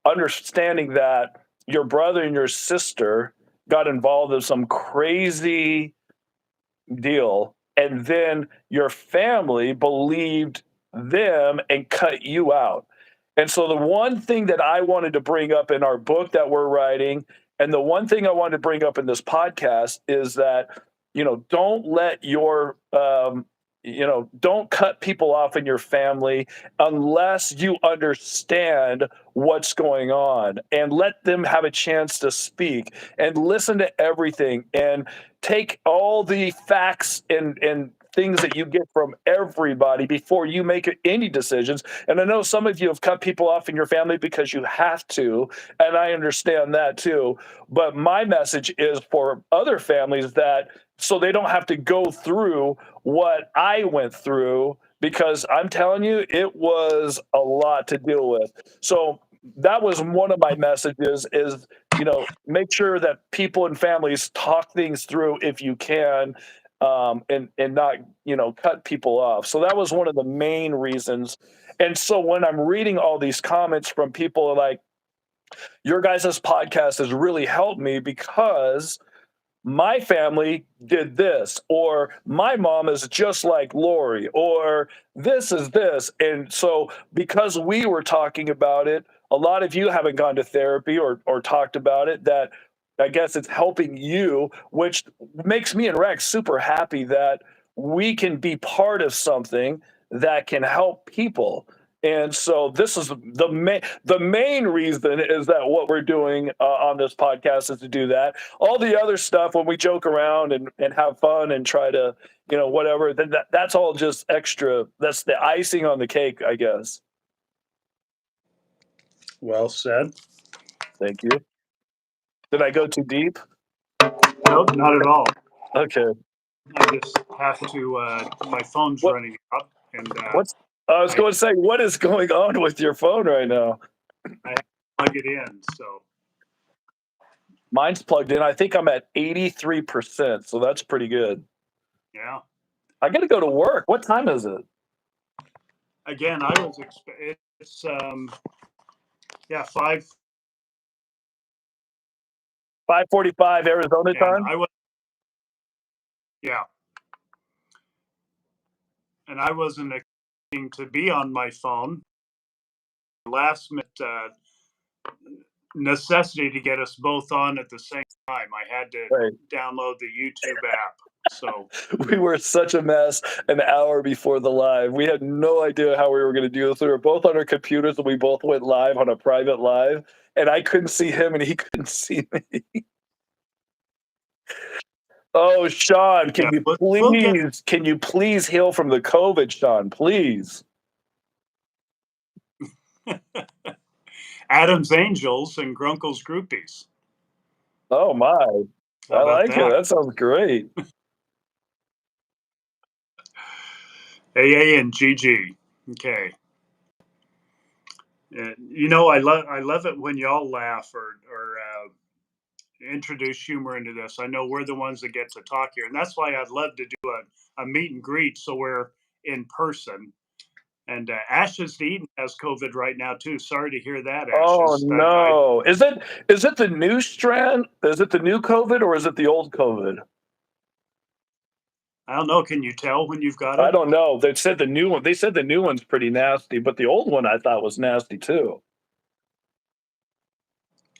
Speaker 1: understanding that your brother and your sister got involved in some crazy deal, and then your family believed them and cut you out. And so the one thing that I wanted to bring up in our book that we're writing, and the one thing I wanted to bring up in this podcast is that, don't let don't cut people off in your family unless you understand what's going on, and let them have a chance to speak and listen to everything and take all the facts and things that you get from everybody before you make any decisions. And I know some of you have cut people off in your family because you have to, and I understand that too. But my message is for other families that so they don't have to go through what I went through, because I'm telling you, it was a lot to deal with. So that was one of my messages is, make sure that people and families talk things through if you can, and not, cut people off. So that was one of the main reasons. And so when I'm reading all these comments from people like, your guys' podcast has really helped me because my family did this, or my mom is just like Lori, or this is this. And so because we were talking about it, a lot of you haven't gone to therapy or talked about it, that I guess it's helping you, which makes me and Rex super happy that we can be part of something that can help people. And so this is the main reason is that what we're doing on this podcast is to do that. All the other stuff when we joke around and have fun and try to whatever, then that's all just extra. That's the icing on the cake, I guess.
Speaker 2: Well said.
Speaker 1: Thank you. Did I go too deep?
Speaker 2: Nope, not at all.
Speaker 1: Okay.
Speaker 2: I just have to. My phone's
Speaker 1: What
Speaker 2: running out, and
Speaker 1: what's I was
Speaker 2: I
Speaker 1: going to say, what is going on with your phone right now?
Speaker 2: I have to plug it in. So
Speaker 1: Mine's plugged in. I think I'm at 83%, so that's pretty good.
Speaker 2: yeah.
Speaker 1: I got to go to work. What time is it?
Speaker 2: Again, it's yeah 5,
Speaker 1: 5:45 Arizona
Speaker 2: and
Speaker 1: time?
Speaker 2: I was yeah, and I wasn't expecting to be on my phone. Last minute necessity to get us both on at the same time. I had to
Speaker 1: Right.
Speaker 2: download the YouTube app. So
Speaker 1: We were such a mess an hour before the live. We had no idea how we were going to do this. We were both on our computers and we both went live on a private live, and I couldn't see him and he couldn't see me. Oh, Sean,
Speaker 2: yeah, we'll get
Speaker 1: can you please heal from the COVID, Sean, please?
Speaker 2: Adam's Angels and Grunkle's Groupies.
Speaker 1: Oh my.
Speaker 2: How
Speaker 1: I
Speaker 2: about
Speaker 1: like it.
Speaker 2: that?
Speaker 1: That sounds great.
Speaker 2: AA and GG. Okay. I love it when y'all laugh or introduce humor into this. I know we're the ones that get to talk here, and that's why I'd love to do a meet and greet so we're in person. And Ashes to Eden has COVID right now too. Sorry to hear that,
Speaker 1: Oh
Speaker 2: Ashes.
Speaker 1: no. Is it the new strand? Is it the new COVID or is it the old COVID?
Speaker 2: I don't know. Can you tell when you've got
Speaker 1: I
Speaker 2: it?
Speaker 1: don't know. They said the new one's pretty nasty, but the old one I thought was nasty too.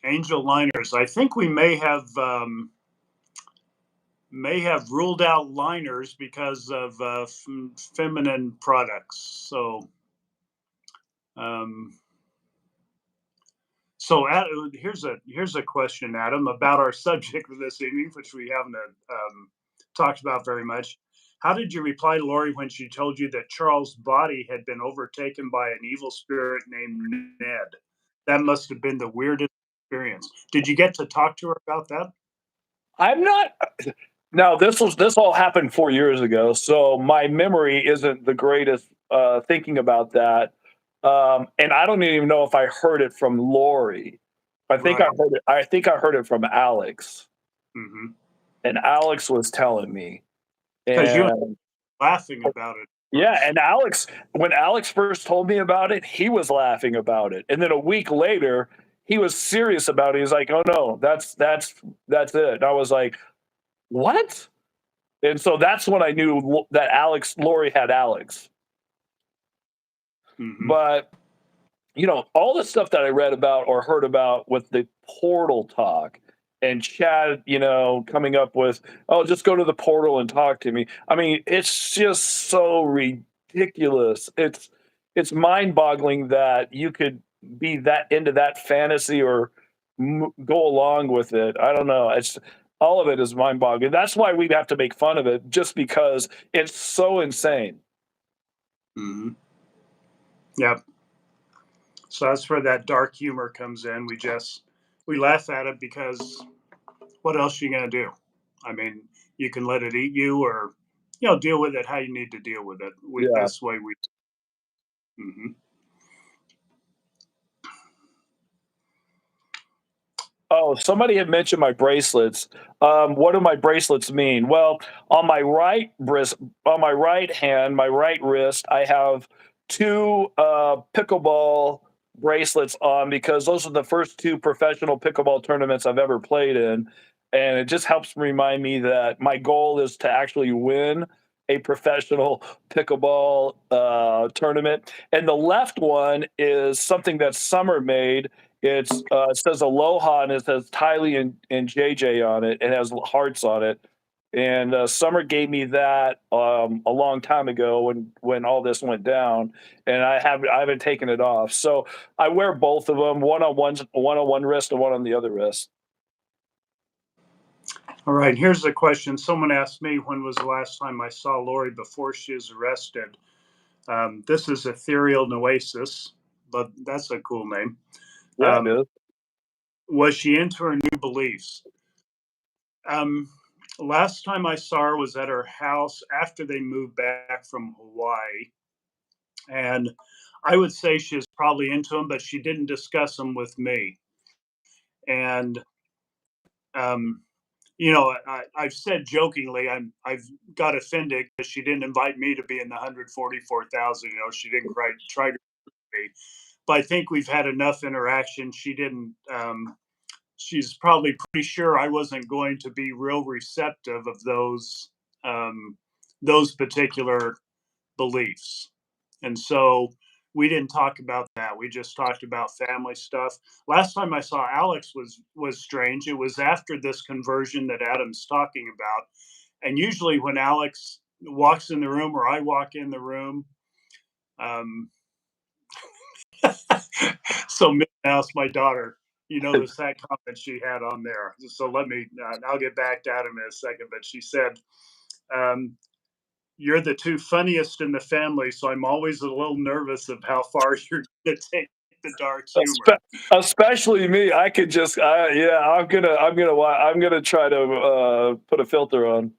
Speaker 2: Angel liners. I think we may have ruled out liners because of feminine products. Um, here's a question, Adam, about our subject for this evening, which we haven't talked about very much. How did you reply to Lori when she told you that Charles' body had been overtaken by an evil spirit named Ned? That must have been the weirdest experience. Did you get to talk to her about that?
Speaker 1: I'm not. Now this all happened 4 years ago, so my memory isn't the greatest. Thinking about that, and I don't even know if I heard it from Lori. I think I
Speaker 2: Right.
Speaker 1: heard it. I think I heard it from Alex,
Speaker 2: Mm-hmm.
Speaker 1: and Alex was telling me.
Speaker 2: Because you were
Speaker 1: And
Speaker 2: laughing about it
Speaker 1: yeah,
Speaker 2: first.
Speaker 1: and when Alex first told me about it, he was laughing about it, and then a week later, he was serious about it. He's like, "Oh no, that's it." And I was like, "What?" And so that's when I knew that Lori had Alex.
Speaker 2: Mm-hmm.
Speaker 1: But all the stuff that I read about or heard about with the portal talk and Chad, coming up with, oh, just go to the portal and talk to me. I mean, it's just so ridiculous. It's mind-boggling that you could be that into that fantasy or go along with it. I don't know. It's all of it is mind-boggling. That's why we have to make fun of it, just because it's so insane.
Speaker 2: Mm-hmm. Yep. So that's where that dark humor comes in. We laugh at it because what else are you gonna do? I mean, you can let it eat you, or deal with it how you need to deal with it.
Speaker 1: Yeah.
Speaker 2: That's the way we. Hmm.
Speaker 1: Oh, somebody had mentioned my bracelets. What do my bracelets mean? Well, on my on my right hand, my right wrist, I have two pickleball bracelets on because those are the first two professional pickleball tournaments I've ever played in, and it just helps remind me that my goal is to actually win a professional pickleball tournament. And the left one is something that Summer made. It says Aloha and it says Tylee and JJ on it. It has hearts on it. And Summer gave me that a long time ago when all this went down, and I haven't taken it off. So I wear both of them, one on one wrist and one on the other wrist.
Speaker 2: All right, here's the question. Someone asked me when was the last time I saw Lori before she was arrested. This is Ethereal Noasis, but that's a cool name.
Speaker 1: Yeah, it
Speaker 2: Um,
Speaker 1: is.
Speaker 2: was she into her new beliefs? Um, Last time I saw her was at her house after they moved back from Hawaii. And I would say she was probably into them, but she didn't discuss them with me. And um, I've said jokingly, I've got offended because she didn't invite me to be in the 144,000. She didn't try to me, but I think we've had enough interaction. She didn't. She's probably pretty sure I wasn't going to be real receptive of those particular beliefs. And so we didn't talk about that. We just talked about family stuff. Last time I saw Alex was strange. It was after this conversion that Adam's talking about. And usually when Alex walks in the room or I walk in the room, um, so Mouse, my daughter, you notice that comment she had on there. So I'll get back to Adam in a second. But she said, um, you're the two funniest in the family, so I'm always a little nervous of how far you're going to take the dark humor.
Speaker 1: Especially me, I could just, yeah, I'm gonna try to put a filter on.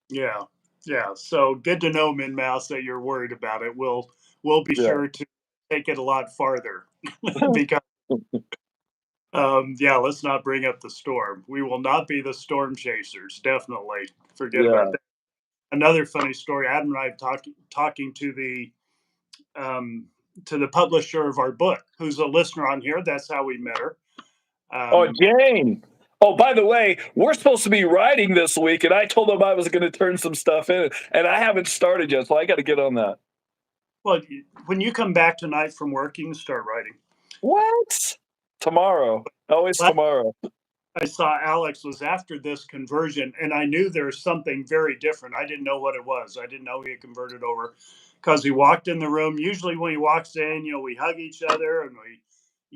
Speaker 2: Yeah, yeah. So good to know, Min Mouse, that you're worried about it. We'll be
Speaker 1: Yeah.
Speaker 2: sure to take it a lot farther because yeah, let's not bring up the storm. We will not be the storm chasers. Definitely forget about
Speaker 1: Yeah.
Speaker 2: that. Another funny story. Adam and I talking um, to the publisher of our book, who's a listener on here. That's how we met her.
Speaker 1: Oh,
Speaker 2: Um,
Speaker 1: Jane. Oh, by the way, we're supposed to be writing this week, and I told them I was going to turn some stuff in, and I haven't started yet, so I got to get on that.
Speaker 2: well, when you come back tonight from work, you can start writing.
Speaker 1: What? Tomorrow. Always
Speaker 2: Last
Speaker 1: tomorrow.
Speaker 2: I saw Alex was after this conversion, and I knew there was something very different. I didn't know what it was. I didn't know he had converted over because he walked in the room. Usually, when he walks in, we hug each other and we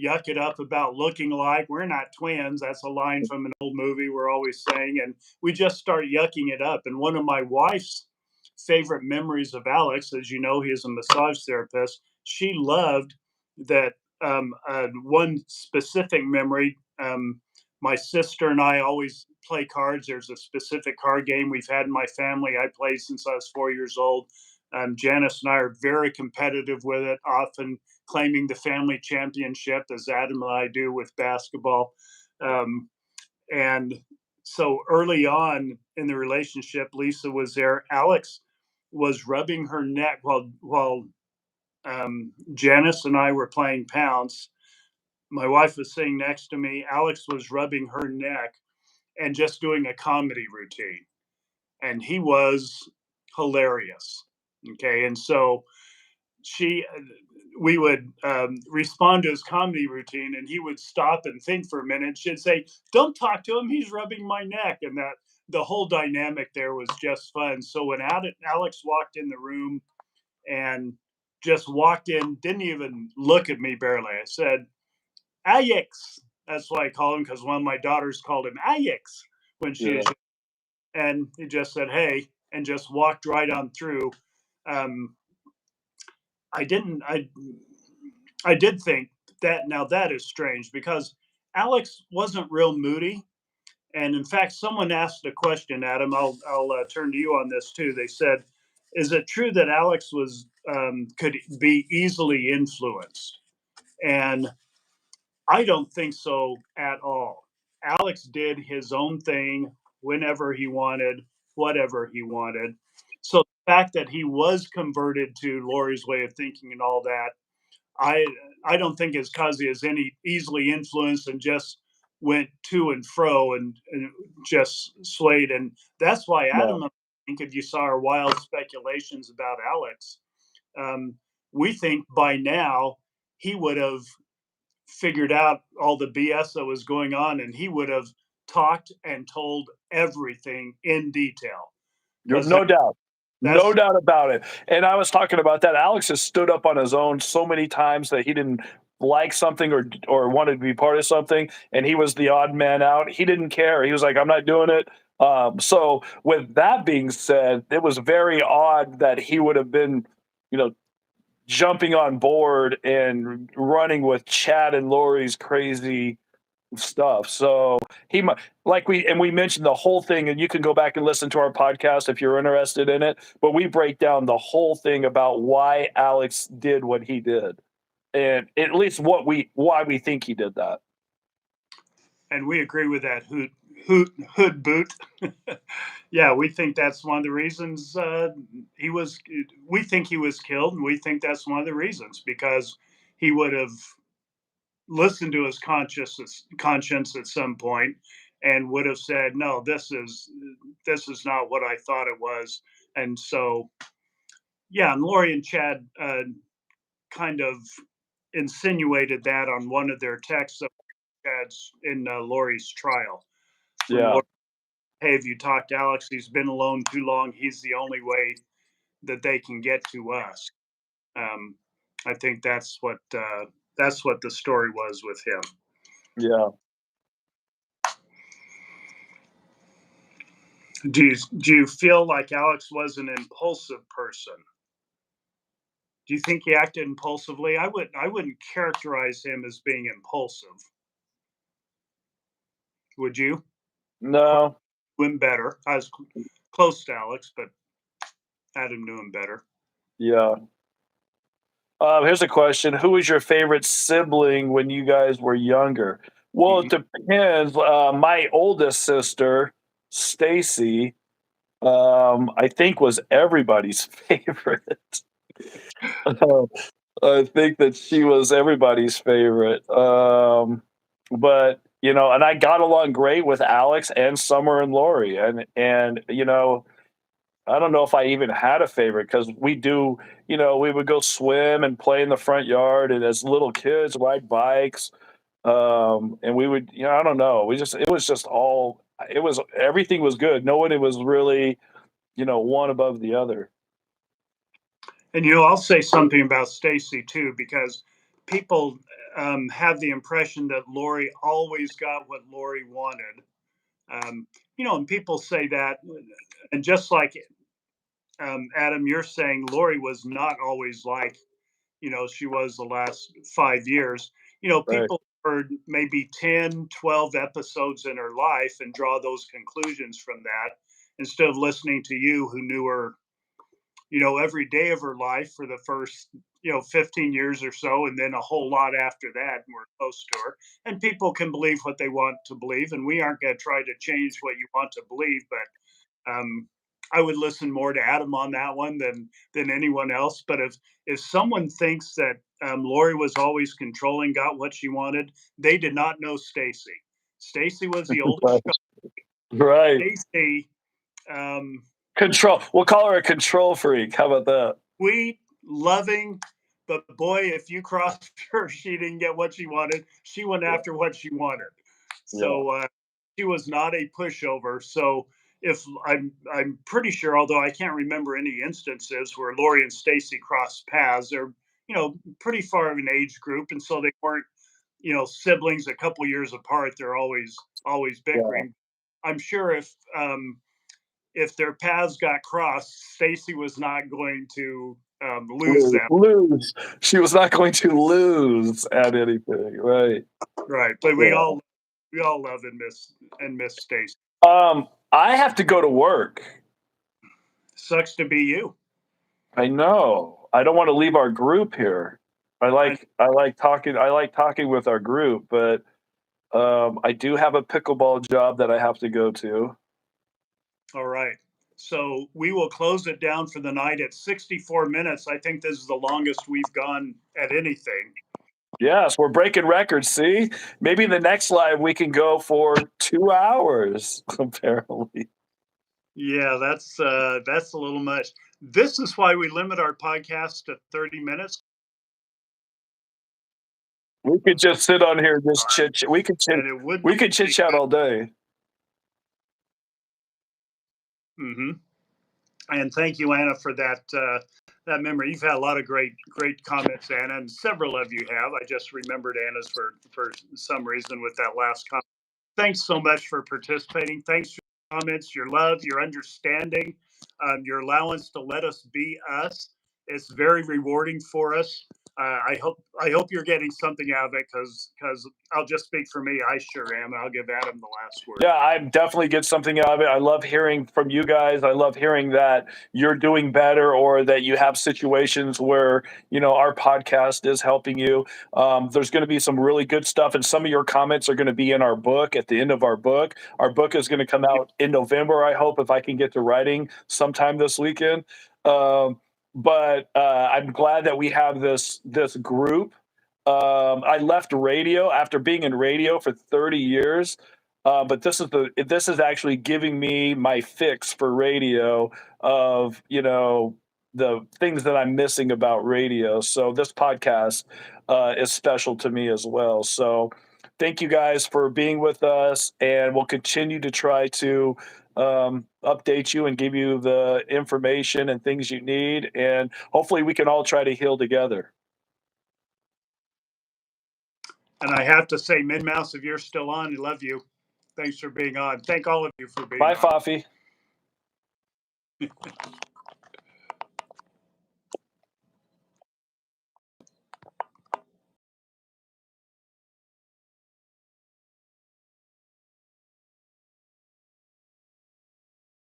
Speaker 2: yuck it up about looking alike. We're not twins. That's a line from an old movie we're always saying. And we just start yucking it up. And one of my wife's favorite memories of Alex, as you know, he is a massage therapist. She loved that one specific memory. My sister and I always play cards. There's a specific card game we've had in my family. I played since I was 4 years old. Janice and I are very competitive with it, often claiming the family championship, as Adam and I do with basketball. Um, and so early on in the relationship, Lisa was there. Alex was rubbing her neck while Janice and I were playing pounds. My wife was sitting next to me. Alex was rubbing her neck and just doing a comedy routine. And he was hilarious. Okay. And so she, we would respond to his comedy routine and he would stop and think for a minute. She'd say, "Don't talk to him. He's rubbing my neck." And that the whole dynamic there was just fun. So when Alex walked in the room and just walked in, didn't even look at me barely. I said, "Alex." That's why I call him because one of my daughters called him Alex when she was
Speaker 1: Yeah.
Speaker 2: and he just said, "Hey," and just walked right on through. Um, I didn't. I did think that now that is strange because Alex wasn't real moody, and in fact, someone asked a question, Adam. I'll turn to you on this too. They said, "Is it true that Alex was could be easily influenced?" And I don't think so at all. Alex did his own thing whenever he wanted, whatever he wanted. So the fact that he was converted to Lori's way of thinking and all that, I I don't think is because he is any easily influenced and just went to and fro and just swayed. And that's why
Speaker 1: No.
Speaker 2: Adam, I think if you saw our wild speculations about Alex, um, we think by now he would have figured out all the BS that was going on, and he would have talked and told everything in detail.
Speaker 1: No doubt. No
Speaker 2: That's
Speaker 1: doubt about it. And I was talking about that. Alex has stood up on his own so many times that he didn't like something or wanted to be part of something, and he was the odd man out. He didn't care. He was like, "I'm not doing it." So, with that being said, it was very odd that he would have been, you know, jumping on board and running with Chad and Lori's crazy stuff. So we mentioned the whole thing, and you can go back and listen to our podcast if you're interested in it. But we break down the whole thing about why Alex did what he did, and at least why we think he did that.
Speaker 2: and we agree with that hood boot. Yeah, we think that's one of the reasons he was. We think he was killed, and we think that's one of the reasons because he would have listened to his conscience at some point and would have said, "No, this is not what I thought it was." And so, yeah, and Lori and Chad kind of insinuated that on one of their texts of Chad's in Lori's trial from
Speaker 1: Yeah,
Speaker 2: Lori. Hey, have you talked to Alex? He's been alone too long. He's the only way that they can get to us. Um, I think that's what the story was with him.
Speaker 1: yeah.
Speaker 2: Do you feel like Alex was an impulsive person? Do you think he acted impulsively? I wouldn't characterize him as being impulsive. Would you?
Speaker 1: No,
Speaker 2: Knew him better. I was close to Alex, but Adam knew him better.
Speaker 1: yeah. Here's a question: who was your favorite sibling when you guys were younger? Well, it
Speaker 2: Mhm.
Speaker 1: depends. My oldest sister, Stacy, I think was everybody's favorite. I think that she was everybody's favorite. But and I got along great with Alex and Summer and Lori, and I don't know if I even had a favorite because we would go swim and play in the front yard, and as little kids ride bikes, and we would, I don't know, it was just all, it was everything was good. No one was really one above the other.
Speaker 2: And I'll say something about Stacy too, because people have the impression that Lori always got what Lori wanted. Um, and people say that, and just like Adam, you're saying Lori was not always like she was the last 5 years.
Speaker 1: Right.
Speaker 2: People heard maybe 10, 12 episodes in her life and draw those conclusions from that instead of listening to you who knew her every day of her life for the first 15 years or so, and then a whole lot after that, and we're close to her. And people can believe what they want to believe, and we aren't going to try to change what you want to believe, but I would listen more to Adam on that one than anyone else. But if someone thinks that Lori was always controlling, got what she wanted, they did not know Stacy. Stacy was the oldest.
Speaker 1: Right. Right.
Speaker 2: Stacy, um,
Speaker 1: Control. We'll call her a control freak. How about that?
Speaker 2: sweet, loving, but boy, if you crossed her, she didn't get what she wanted. She went
Speaker 1: Yeah.
Speaker 2: after what she wanted.
Speaker 1: Yeah.
Speaker 2: So she was not a pushover. So if I'm pretty sure, although I can't remember any instances where Lori and Stacy crossed paths, they're pretty far of an age group, and so they weren't siblings a couple years apart. They're always
Speaker 1: Yeah.
Speaker 2: bickering. I'm sure if their paths got crossed, Stacy was not going to lose
Speaker 1: Lose.
Speaker 2: them.
Speaker 1: Lose. She was not going to lose at anything. Right.
Speaker 2: Right. But we
Speaker 1: Yeah.
Speaker 2: all we all love and miss Stacy.
Speaker 1: I have to go to work.
Speaker 2: Sucks to be you.
Speaker 1: I know. I don't want to leave our group here.
Speaker 2: I,
Speaker 1: I like talking with our group, but I do have a pickleball job that I have to go to.
Speaker 2: all right. So we will close it down for the night at 64 minutes. I think this is the longest we've gone at anything.
Speaker 1: Yes, we're breaking records. See, maybe the next live we can go for 2 hours. Apparently,
Speaker 2: Yeah, that's a little much. This is why we limit our podcast to 30 minutes.
Speaker 1: we could just sit on here and just chit. We could chit.
Speaker 2: And it would
Speaker 1: We
Speaker 2: not
Speaker 1: could chit
Speaker 2: be
Speaker 1: chat all day.
Speaker 2: Mm-hmm. And thank you, Anna, for that memory. You've had a lot of great comments, Anna, and several of you have. I just remembered Anna's for some reason with that last comment. Thanks so much for participating. Thanks for your comments, your love, your understanding, your allowance to let us be us. It's very rewarding for us. I hope you're getting something out of it, because I'll just speak for me. I sure am. I'll give Adam the last word.
Speaker 1: Yeah, I definitely get something out of it. I love hearing from you guys. I love hearing that you're doing better or that you have situations where, our podcast is helping you. There's going to be some really good stuff, and some of your comments are going to be in our book at the end of our book. Our book is going to come out in November, I hope, if I can get to writing sometime this weekend. But I'm glad that we have this group. I left radio after being in radio for 30 years, but this is actually giving me my fix for radio of the things that I'm missing about radio. So this podcast is special to me as well. So thank you guys for being with us, and we'll continue to try to update you and give you the information and things you need, and hopefully we can all try to heal together.
Speaker 2: And I have to say, Min Mouse, if you're still on, I love you. Thanks for being on. Thank all of you for being
Speaker 1: Bye,
Speaker 2: on.
Speaker 1: Fafi.